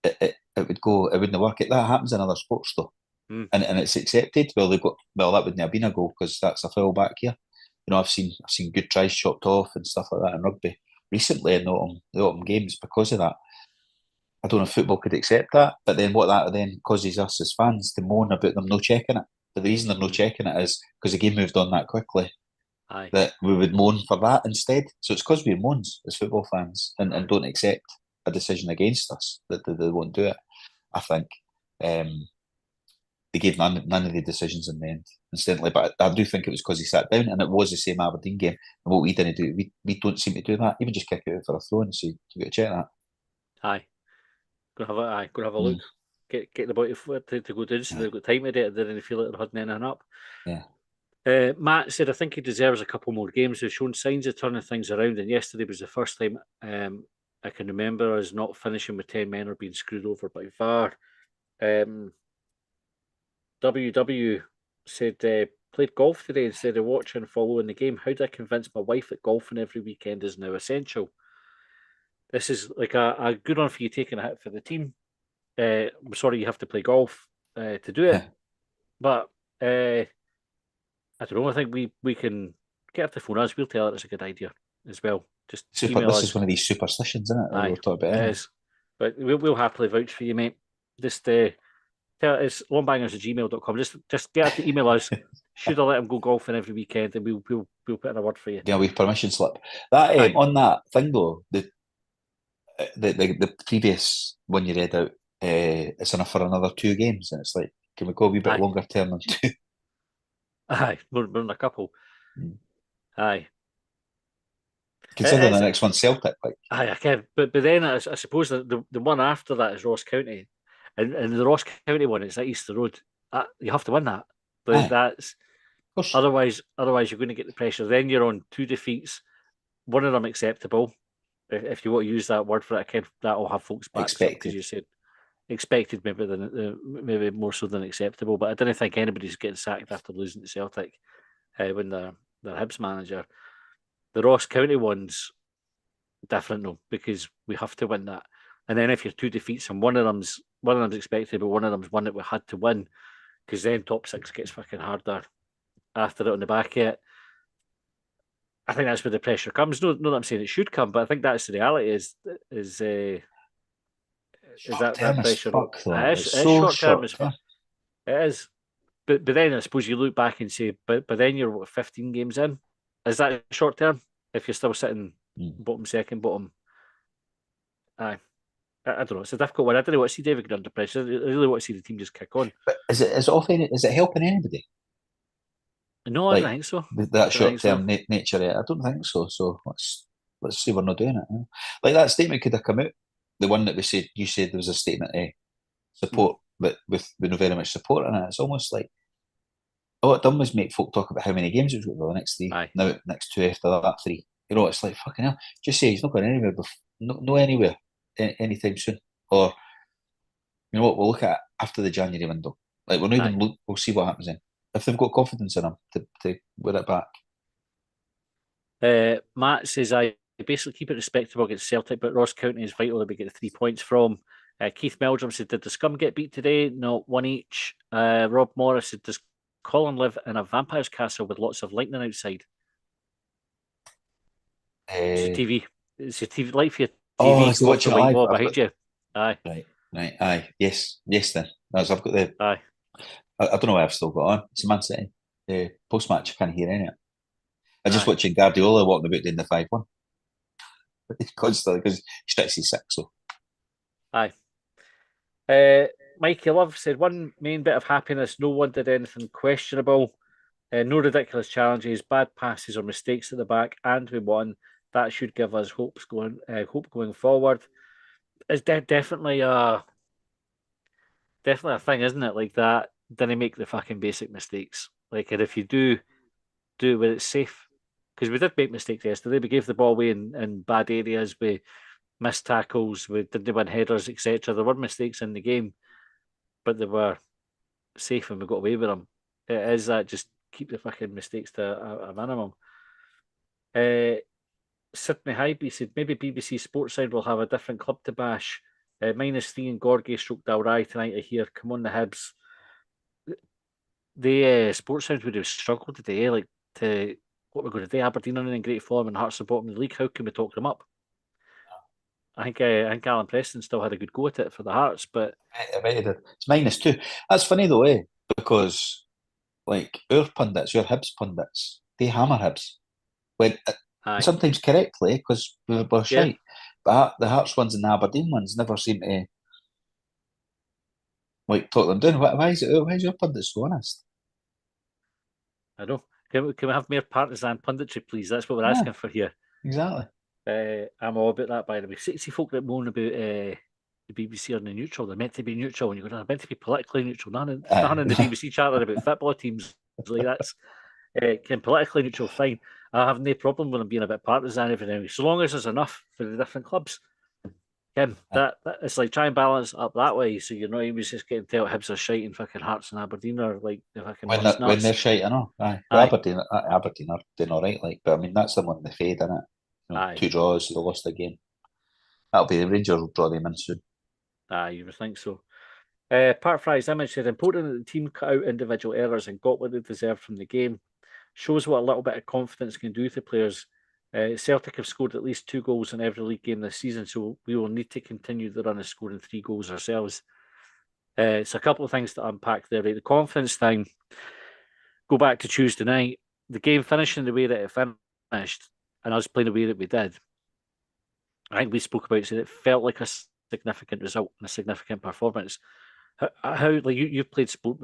It would go. It wouldn't work. That happens in other sports though, mm, and it's accepted. Well, they got that wouldn't have been a goal because that's a foul back here. I've seen good tries chopped off and stuff like that in rugby recently in the autumn games because of that. I don't know if football could accept that, but then what that then causes us as fans to moan about them no checking it. But the reason they're no checking it is because the game moved on that quickly aye. that we would moan for that instead. So it's because we moans as football fans and don't accept a decision against us that they won't do it. I think they gave none of the decisions in the end instantly, but I do think it was because he sat down, and it was the same Aberdeen game. And what we didn't do, we don't seem to do that. Even just kick it out for a throw and say, "You got to check that." Aye. Go have a Mm, look. Get the boy to go down so they've got time to do it. They didn't feel like they're holding anything up. yeah, Matt said, I think he deserves a couple more games. We've shown signs of turning things around, and yesterday was the first time I can remember us not finishing with 10 men or being screwed over by VAR. WW said, played golf today instead of watching and following the game. How do I convince my wife that golfing every weekend is now essential? This is like a good one for you taking a hit for the team. I'm sorry you have to play golf to do it, but I don't know. I think we can get her to phone us. We'll tell her it's a good idea as well. Just email This us. is one of these superstitions, isn't it? That we Aye, were talking about it anyway. is. But we'll happily vouch for you, mate. Just tell it's longbangers@gmail.com. Just get her to email us. Should I let him go golfing every weekend, and we'll put in a word for you. Yeah, with permission slip. That Aye. on that thing though, the previous one you read out, it's enough for another 2 games, and it's like, can we go a wee bit Aye. longer term than 2? Aye, we're in a couple. Aye. Considering the next one's Celtic, like. Aye, I can. But then I suppose the one after that is Ross County, and the Ross County one is at Easter Road. You have to win that. But Aye, that's of course. otherwise you're going to get the pressure. Then you're on 2 defeats. One of them acceptable. If you want to use that word for it, that'll have folks back because you said expected maybe more so than acceptable. But I don't think anybody's getting sacked after losing to Celtic when they're Hibs manager. The Ross County ones different though because we have to win that. And then if you're 2 defeats and one of them's expected, but one of them's one that we had to win, because then top 6 gets fucking harder after it on the back of it. I think that's where the pressure comes. No, that I'm saying it should come, but I think that's the reality. Is that pressure? Fuck, though. It's so short term short as fuck. It is, but then I suppose you look back and say, but then you're 15 games in. Is that short term? If you're still sitting bottom second, aye. I don't know. It's a difficult one. I don't know what to see David get under pressure. I really want to see the team just kick on. But is it helping anybody? No, I don't think so. That short term nature. I don't think so. So let's see we're not doing it. Like that statement could have come out. The one that you said there was a statement support, but with no very much support in it. It's almost like all it done was make folk talk about how many games it was got the next 3. Aye. Now next 2 after that 3. You know, it's like fucking hell. Just say he's not going anywhere. No anywhere anytime soon. Or you know what? We'll look at it after the January window. Like we're not even look. We'll see what happens then. If they've got confidence in him to win it back. Matt says I basically keep it respectable against Celtic, but Ross County is vital that we get the 3 points from. Keith Meldrum said, did the Scum get beat today? No, 1 each. Rob Morris said, does Colin live in a vampire's castle with lots of lightning outside? It's your TV. It's your TV. Light for your TV. Oh, is he watching the white live? wall behind you. Aye. Right. Aye. Yes. Then. I've got the. Aye. I don't know why I've still got on. It's a Man City. Post match, I can't hear any of it. I'm just watching Guardiola walking about doing the 5-1. Constantly because he's trying to see 6. So. Aye. Mikey Love said, one main bit of happiness, no one did anything questionable. No ridiculous challenges, bad passes or mistakes at the back, and we won. That should give us hope going forward. It's definitely a thing, isn't it? Like that, didn't make the fucking basic mistakes. Like, and if you do it where it's safe, because we did make mistakes yesterday. We gave the ball away in bad areas. We missed tackles. We didn't win headers, etc. There were mistakes in the game, but they were safe and we got away with them. It is that just keep the fucking mistakes to a minimum. Sydney Hibees said maybe BBC Sportside will have a different club to bash. -3 in Gorgie stroke Dalry tonight, I hear. Come on the Hibs. The Sportside would have struggled today, like to what we're going to do. Aberdeen are in great form and Hearts are bottom of the league. How can we talk them up? I think Alan Preston still had a good go at it for the Hearts, but I bet he did. It's -2. That's funny though, because like our pundits, your Hibs pundits, they hammer Hibs when sometimes correctly because we're shite. But the Hearts ones and the Aberdeen ones never seem to like talk them down. Why is your pundits so honest? I know. Can we have more partisan punditry, please? That's what we're asking for here. Exactly. I'm all about that, by the way. See folk that moan about the BBC are neutral. They're meant to be neutral, and you go, they're meant to be politically neutral. Nothing in the BBC charter about football teams. Like Can politically neutral, fine. I have no problem with them being a bit partisan everything, so long as there's enough for the different clubs. Kim, that it's like try and balance it up that way, so you're not always just getting told Hibs are shite and fucking Hearts and Aberdeen are like the fucking worst When they're nuts. shite, I know. Aye. Well, Aye, Aberdeen are doing all right, like, but I mean that's the one they fade, isn't it? You know, aye, 2 draws, they lost the game. That'll be the Rangers will draw them in soon. aye. You would think so. Part Fry's image said important that the team cut out individual errors and got what they deserved from the game. Shows what a little bit of confidence can do to players. Celtic have scored at least 2 goals in every league game this season, so we will need to continue the run of scoring 3 goals ourselves. It's a couple of things to unpack there. Right? The confidence thing, go back to Tuesday night, the game finishing the way that it finished and us playing the way that we did. I think we spoke about it, so it felt like a significant result and a significant performance. How like you've played sport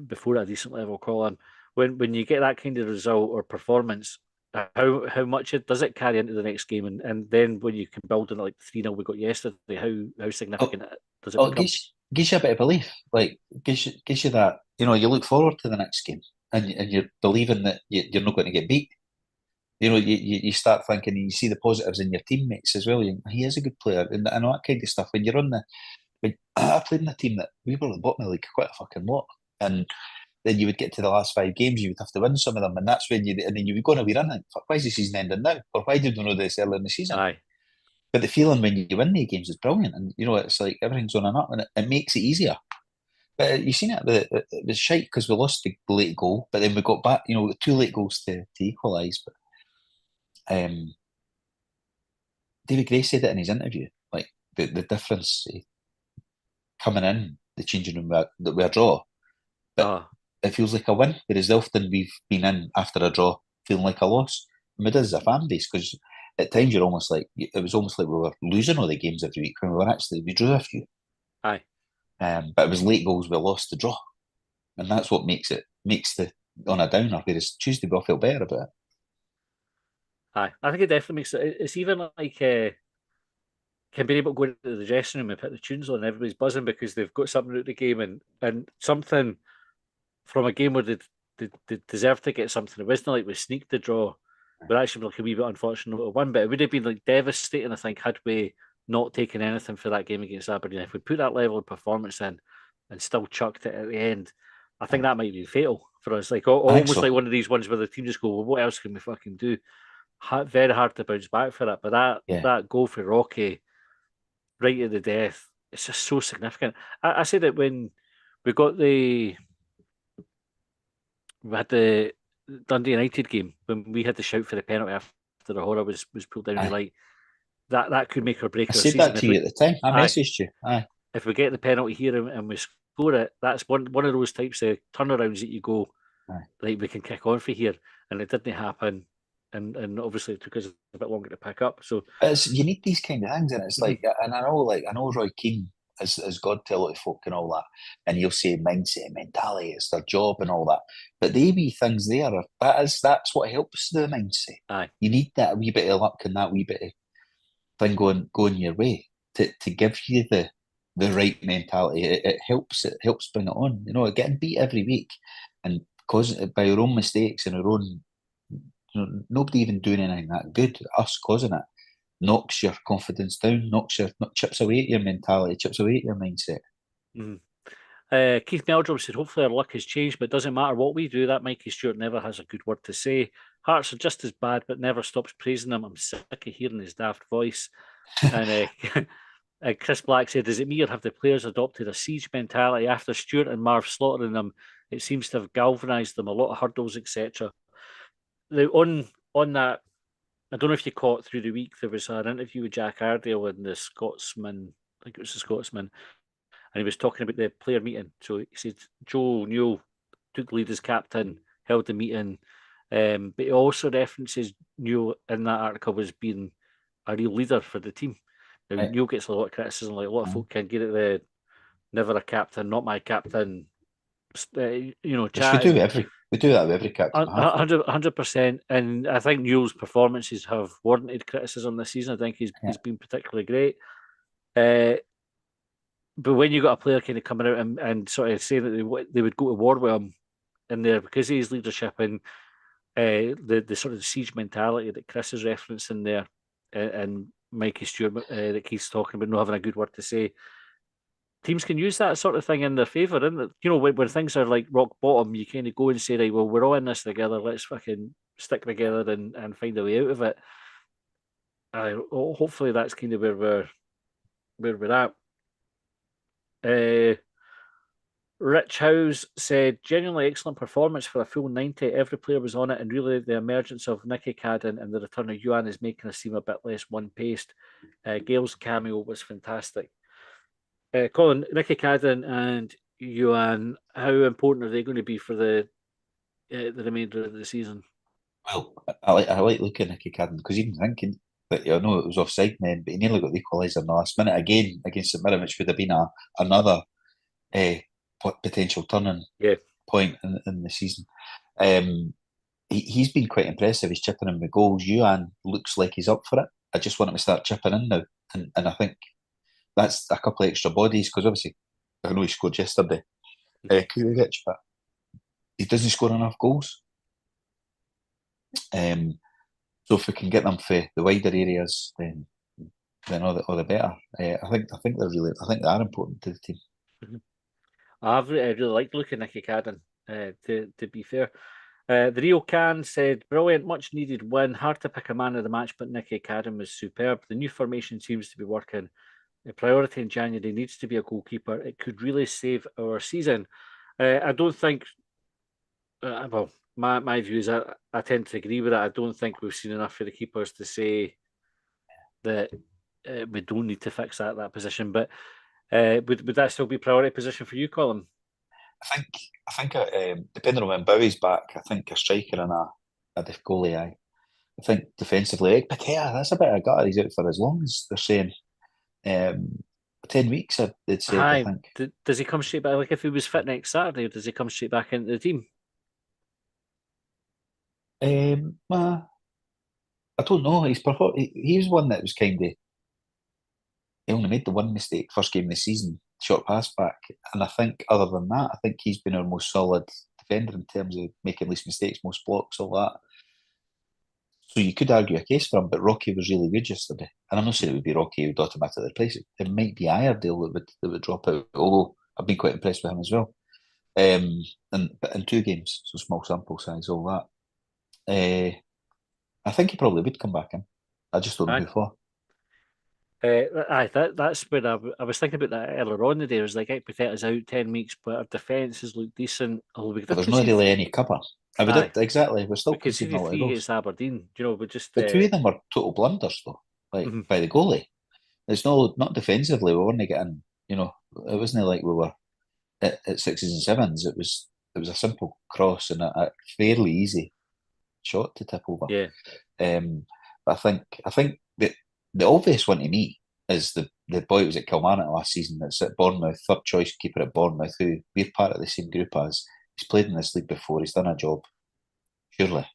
before at a decent level, Colin. When you get that kind of result or performance, how much does it carry into the next game, and then when you can build on it like the 3-0 we got yesterday, how Oh, significant does it oh, it become? gives you a bit of belief. Like gives you that. You know, you look forward to the next game, and you're believing that you're not going to get beat. You know, you start thinking, and you see the positives in your teammates as well. He is a good player, and all that kind of stuff. When you're on the, when, I played in a team that we were at the bottom of the league quite a fucking lot, and then you would get to the last 5 games, you would have to win some of them, and that's when and then you would go on a wee run. And fuck, why is the season ending now? Or why did we know this early in the season? Aye, But the feeling when you win the games is brilliant, and you know it's like everything's on and up, and it makes it easier. But you've seen it. It was shite because we lost the late goal, but then we got back. You know, with 2 late goals to equalise. But David Gray said it in his interview, like the difference coming in the changing room that we're a draw, but oh, it feels like a win. Whereas often we've been in after a draw feeling like a loss. And we did as a fan base because at times you're almost like it was almost like we were losing all the games every week when we drew a few. aye, But it was late goals we lost to draw, and that's what makes the on a downer. Whereas Tuesday we all felt better about it. aye. I think it definitely makes it. It's even like can be able to go into the dressing room and put the tunes on, and everybody's buzzing because they've got something out of the game and something from a game where they deserved to get something. It wasn't like we sneaked the draw. We're actually like a wee bit unfortunate to win, but it would have been like devastating, I think, had we not taken anything for that game against Aberdeen. If we put that level of performance in and still chucked it at the end, I think that might be fatal for us. Like I think almost so. like one of these ones where the team just go, well, what else can we fucking do? Very hard to bounce back for it. But Yeah. that goal for Rocky right at the death, it's just so significant. I said it when we got we had the Dundee United game when we had to shout for the penalty after the horror was pulled down. You're Aye. like that could make or I break our said that season to you at the time. I aye messaged you. Aye. if we get the penalty here and we score it. That's one of those types of turnarounds that you go Aye. right. We can kick on for here, and it didn't happen. And obviously it took us a bit longer to pick up. So You need these kind of things, and it's like, and I know Roy Keane as God tell it folk and all that, and he'll say mindset, mentality, it's their job and all that. But the wee things there, that's what helps the mindset. aye, You need that wee bit of luck and that wee bit of thing going your way to give you the right mentality. It helps bring it on. You know, getting beat every week and causing it by your own mistakes and our own. You know, nobody even doing anything that good. Us causing it knocks your confidence down, chips away at your mentality, chips away at your mindset. mm. Keith Meldrum said, hopefully our luck has changed, but it doesn't matter what we do. That Mikey Stewart never has a good word to say. Hearts are just as bad, but never stops praising them. I'm sick of hearing his daft voice. And Chris Black said, is it me or have the players adopted a siege mentality after Stewart and Marv slaughtering them? It seems to have galvanised them, a lot of hurdles, etc. On that, I don't know if you caught through the week, there was an interview with Jack Ardale and the Scotsman, I think it was the Scotsman, and he was talking about the player meeting. So he said Joe Newell took the lead as captain, held the meeting, but he also references Newell in that article as being a real leader for the team. Now, Right. Newell gets a lot of criticism, like a lot of folk can get it the never a captain, not my captain, Which chatting. we do that with every captain we have. 100%, and I think Newell's performances have warranted criticism this season. I think Yeah. he's been particularly great. But when you got a player kind of coming out and sort of saying that they would go to war with him in there because of his leadership, and the sort of siege mentality that Chris is referencing there, and Mikey Stewart that he's talking about not having a good word to say. Teams can use that sort of thing in their favour, isn't it? You know, when things are like rock bottom, you kind of go and say, right, well, we're all in this together. Let's fucking stick together and find a way out of it. Hopefully that's kind of where we're at. Rich House said, genuinely excellent performance for a full 90. Every player was on it, and really the emergence of Nicky Cadden and the return of Yuan is making us seem a bit less one-paced. Gail's cameo was fantastic. Colin, Nicky Cadden and Yuan, how important are they going to be for the remainder of the season? Well, I like looking at Nicky Cadden because even thinking that you know it was offside then, but he nearly got the equaliser in the last minute again against St Mirren, which would have been another potential turning Yeah. point in the season. He's been quite impressive. He's chipping in with goals. Yuan looks like he's up for it. I just want him to start chipping in now, and I think that's a couple of extra bodies because obviously I know he scored yesterday, Kujovic, but he doesn't score enough goals. So if we can get them for the wider areas, then all the better. I think they are important to the team. I really liked looking Nicky Cadden, to be fair. The Rio Can said, brilliant, much needed win. Hard to pick a man of the match, but Nicky Cadden was superb. The new formation seems to be working. The priority in January needs to be a goalkeeper. It could really save our season. I don't think, well, my view is I tend to agree with that. I don't think we've seen enough for the keepers to say that we don't need to fix that position. But would that still be priority position for you, Colin? I think depending on when Bowie's back, I think a striker and a goalie. I think defensively, but yeah, that's a bit of a gutter. He's out for as long as they're saying. 10 weeks, they'd said. I Hi, think. does he come straight back? Like if he was fit next Saturday, does he come straight back into the team? Well, I don't know. He was one that was kind of. He only made the one mistake first game of the season, short pass back, and I think other than that, I think he's been our most solid defender in terms of making least mistakes, most blocks, all that. So you could argue a case for him, but Rocky was really good yesterday. And I'm not saying it would be Rocky who would automatically replace it. It might be Iredale that would drop out, although I've been quite impressed with him as well. But in 2 games, so small sample size, all that. I think he probably would come back in. I just don't know Aye. who for. That's when I was thinking about that earlier on the day. I was like, Epiteta's out 10 weeks, but our defence has looked decent. Although we But did there's not concede, really any cover. We aye, did, exactly. We're still we conceding a conceded lot of three goals. against Aberdeen. You know, we just But two of them were total blunders, though, like mhm. by the goalie. It's not defensively. We weren't getting, it wasn't like we were at sixes and sevens. It was a simple cross and a fairly easy shot to tip over. Yeah, But I think that the obvious one to me is the boy who was at Kilmarnock last season that's at Bournemouth, third choice keeper at Bournemouth, who we're part of the same group as. He's played in this league before. He's done a job. Surely,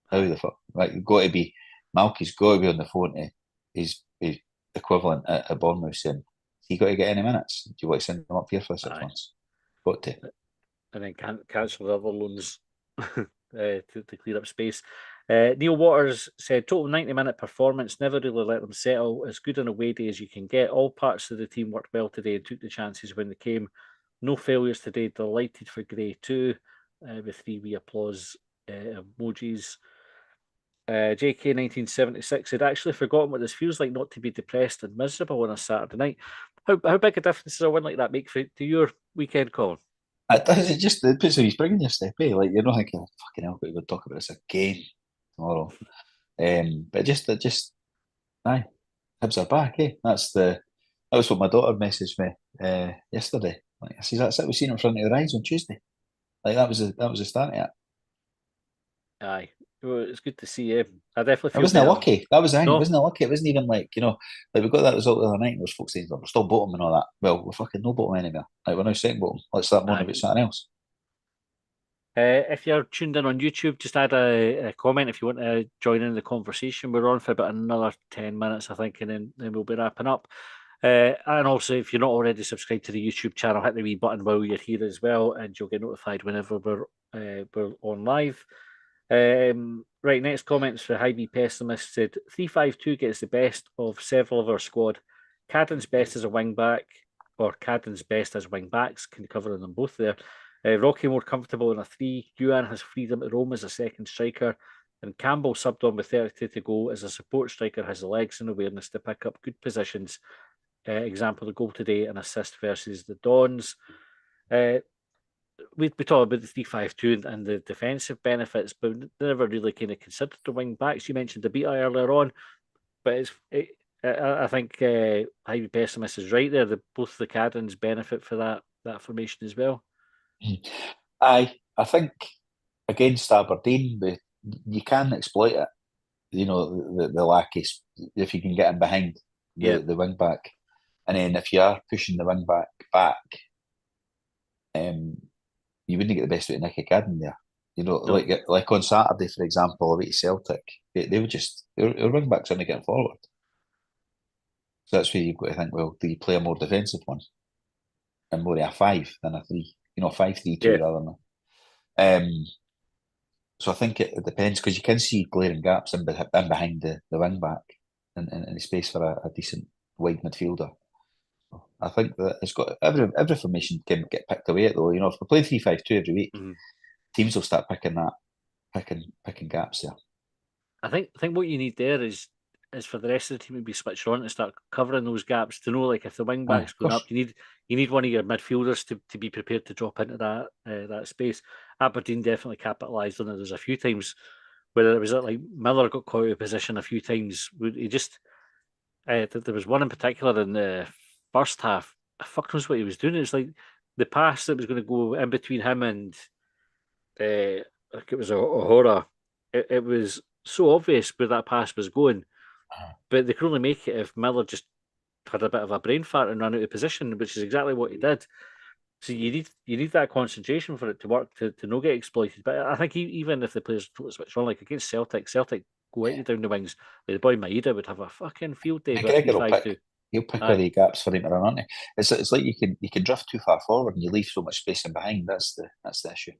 how aye, the fuck? Like, you've got to be. Malky's got to be on the phone to his equivalent at Bournemouth saying, "He got to get any minutes? Do you want to send him up here for 6 months?" Got to. and then cancel the other loans to clear up space. Neil Waters said, total 90-minute performance, never really let them settle. As good an away day as you can get. All parts of the team worked well today and took the chances when they came. No failures today. Delighted for Gray too, with 3 wee applause emojis. JK 1976 had actually forgotten what this feels like not to be depressed and miserable on a Saturday night. How big a difference does a win like that make to your weekend, Colin? It does. It puts a wee spring in your step, eh? Like, you're not thinking, "Oh, fucking hell, we're going to talk about this again tomorrow." But aye, Hibs are back, eh? That was what my daughter messaged me yesterday. Like, I says, that's it. We've seen it in front of your eyes on Tuesday. Like, that was the start of it. Aye, well, it's good to see you. I definitely It feel wasn't better. lucky. That was the thing. It No, wasn't lucky. It wasn't even like, like we got that result the other night and there's folks saying, we're still bottom and all that. Well, we're fucking no bottom anymore. Like, we're now second bottom. Let's start moaning aye. about something else. If you're tuned in on YouTube, just add a comment if you want to join in the conversation. We're on for about another 10 minutes, I think, and then we'll be wrapping up. And also, if you're not already subscribed to the YouTube channel, hit the wee button while you're here as well, and you'll get notified whenever we're on live. Right, next comments for Hibees Pessimist said 3-5-2 gets the best of several of our squad. Cadden's best as a wing back, or Cadden's best as wing backs, can cover them both there. Rocky more comfortable in a three. Ewan has freedom to roam as a second striker. And Campbell subbed on with 32 to go as a support striker, has the legs and awareness to pick up good positions. Example, the goal today, an assist versus the Dons. We talk about the 3-5-2 and the defensive benefits, but they never really kind of considered the wing backs. You mentioned the beta earlier on, but I think Highby Pessimist is right there. Both the Caddens benefit for that formation as well. I think against Aberdeen, you can exploit it. You know, the lack is if you can get in behind the wing back, and then if you are pushing the wing back, you wouldn't get the best out of Nicky Cadden there. You know, No. like on Saturday, for example, away to Celtic, they would just their wing backs aren't getting forward. So that's where you've got to think, well, do you play a more defensive one and more of a 5 than a 3? You know, 5-3-2 rather than. So I think it depends because you can see glaring gaps in behind the wing back and the space for a decent wide midfielder. I think that it's got every formation can get picked away at though. You know, if we play 3-5-2 every week, teams will start picking gaps there. I think what you need there is for the rest of the team to be switched on to start covering those gaps. To know, like, if the wing back's going up, you need one of your midfielders to be prepared to drop into that space. Aberdeen definitely capitalised on it. There's a few times where it was like Miller got caught out of position a few times. He just there was one in particular in the first half. Fuck knows what he was doing. It's like the pass that was going to go in between him and like it was a horror. It was so obvious where that pass was going, but they could only make it if Miller just had a bit of a brain fart and ran out of position, which is exactly what he did. So you need that concentration for it to work to not get exploited. But I think even if the players totally switch on, like against Celtic go out down the wings, like the boy Maeda would have a fucking field day with 3-5-2. He'll pick all the gaps for him to run onto. It's like you can drift too far forward and you leave so much space in behind. That's the issue.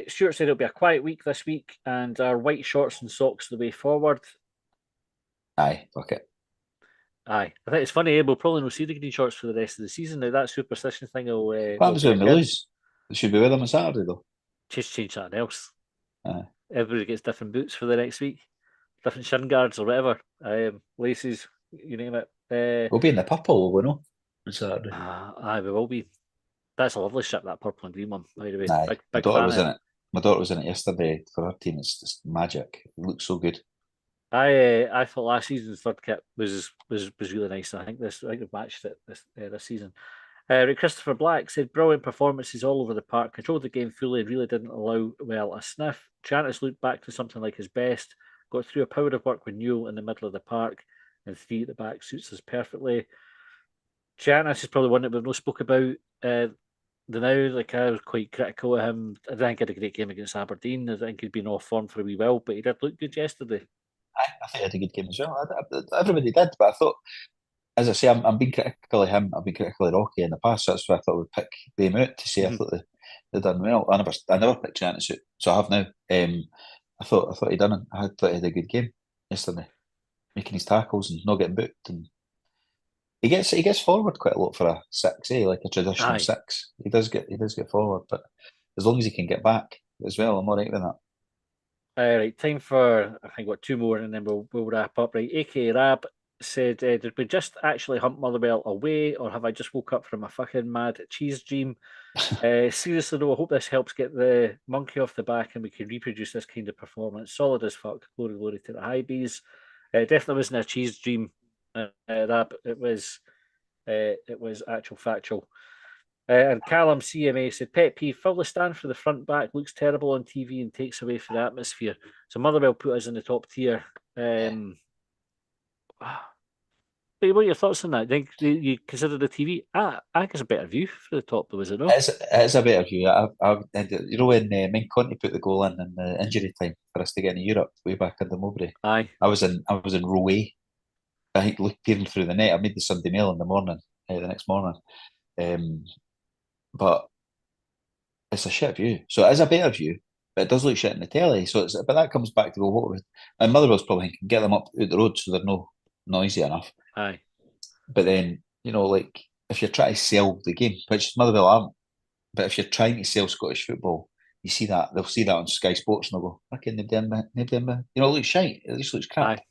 Stuart said it'll be a quiet week this week, and our white shorts and socks the way forward. Aye, okay. Aye, I think it's funny. We'll probably not see the green shorts for the rest of the season. Now that superstition thing will. What happens when we lose? They should be with them on Saturday though. Just change something else. Aye. Everybody gets different boots for the next week, different shin guards or whatever, laces, you name it. We'll be in the purple, will we know? On Saturday. Aye, we will be. That's a lovely strip, that purple and green one, by the way. Aye, big my daughter was fan in it. My daughter was in it yesterday for her team. It's just magic. It looks so good. I thought last season's third kit was really nice. I think we've matched it this season. Christopher Black said brilliant performances all over the park, controlled the game fully, really didn't allow a sniff. Janus looked back to something like his best, got through a power of work with Newell in the middle of the park, and 3 at the back suits us perfectly. Janus is probably one that we've not spoke about the now. Like, I was quite critical of him. I didn't think he had a great game against Aberdeen. I think he'd been off form for a wee while, but he did look good yesterday. I think he had a good game as well. Everybody did, but I thought, as I say, I'm being critical of him. I've been critical of Rocky in the past. So that's why I thought we'd pick them out to say I thought they done well. I never picked Janus out, so I have now. I thought he done. I thought he had a good game yesterday, making his tackles and not getting booked. And he gets forward quite a lot for a 6, like a traditional 6. He does get forward, but as long as he can get back as well, I'm all right with that. Right, time for I think 2 more, and then we'll wrap up. Right, AK Rab said, "Did we just actually hunt Motherwell away, or have I just woke up from a fucking mad cheese dream?" Seriously though, I hope this helps get the monkey off the back, and we can reproduce this kind of performance. Solid as fuck. Glory to the Hibees. Definitely wasn't a cheese dream. Rab, it was actual factual. And Callum CMA said, pet peeve, fill the stand for the front back, looks terrible on TV and takes away from the atmosphere. So Motherwell put us in the top tier. What are your thoughts on that? Think you consider the TV? I think it's a better view for the top, though, is it not? It's a better view. You know when Ming Conti put the goal in the injury time for us to get into Europe way back in the Mowbray? Aye. I was in row A. I think peering through the net. I made the Sunday Mail in the morning, the next morning. But it's a shit view. So it is a better view, but it does look shit in the telly. So but that comes back to and Motherwell's probably thinking, get them up out the road so they're no noisy enough. Aye. But then, like if you're trying to sell the game, which Motherwell aren't, but if you're trying to sell Scottish football, you see that they'll see that on Sky Sports and they'll go, "Okay, it looks shite. It just looks crap." Aye.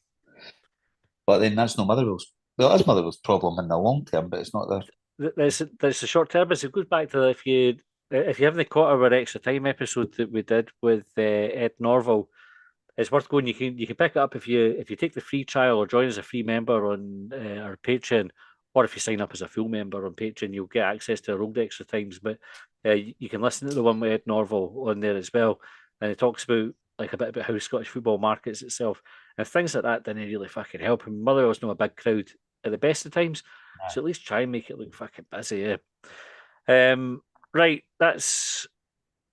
But then that's no Motherwell's. Well, that's Motherwell's problem in the long term, but it's not their. There's the short term. It goes back to if you haven't caught our extra time episode that we did with Ed Norval, it's worth going. You can pick it up if you take the free trial or join as a free member on our Patreon, or if you sign up as a full member on Patreon, you'll get access to our old extra times. But you can listen to the one with Ed Norval on there as well, and it talks about like a bit about how Scottish football markets itself and things like that. Didn't really fucking help. And Motherwell's not a big crowd at the best of times, so at least try and make it look fucking busy. Yeah. Right, that's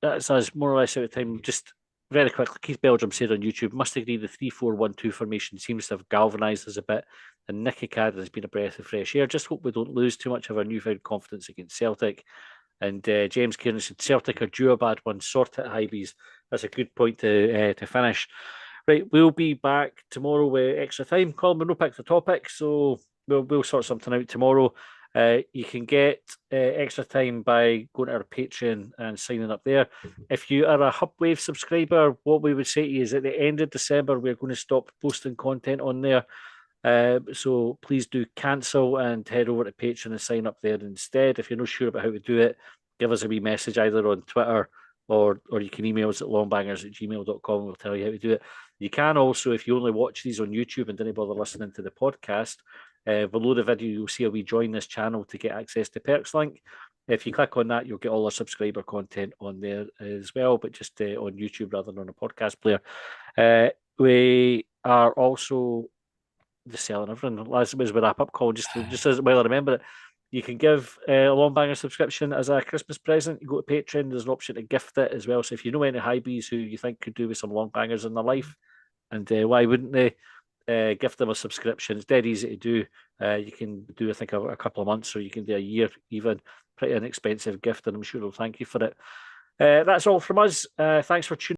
us more or less out of time. Just very quickly, Keith Belgium said on YouTube, must agree the 3-4-1-2 formation seems to have galvanised us a bit, and Nicky Cadden has been a breath of fresh air. Just hope we don't lose too much of our newfound confidence against Celtic. And James Kieran said Celtic are due a bad one, sort it, Hibees. That's a good point to finish. Right, we'll be back tomorrow with extra time. Colin, we'll not pick the topic, so we'll sort something out tomorrow. You can get extra time by going to our Patreon and signing up there. If you are a Hubwave subscriber, what we would say to you is at the end of December, we're going to stop posting content on there. So please do cancel and head over to Patreon and sign up there instead. If you're not sure about how to do it, give us a wee message either on Twitter or you can email us at longbangers@gmail.com. We'll tell you how to do it. You can also, if you only watch these on YouTube and didn't bother listening to the podcast, below the video, you'll see a wee join this channel to get access to perks link. If you click on that, you'll get all our subscriber content on there as well, but just on YouTube rather than on a podcast player. We are also just selling everything. As we wrap up, Colin, just as well I remember it, you can give a Long Banger subscription as a Christmas present. You go to Patreon, there's an option to gift it as well. So if you know any Hibees who you think could do with some Long Bangers in their life, and why wouldn't they? Gift them a subscription. It's dead easy to do. You can do, I think, a couple of months, or you can do a year even. Pretty inexpensive gift, and I'm sure they'll thank you for it. That's all from us. Thanks for tuning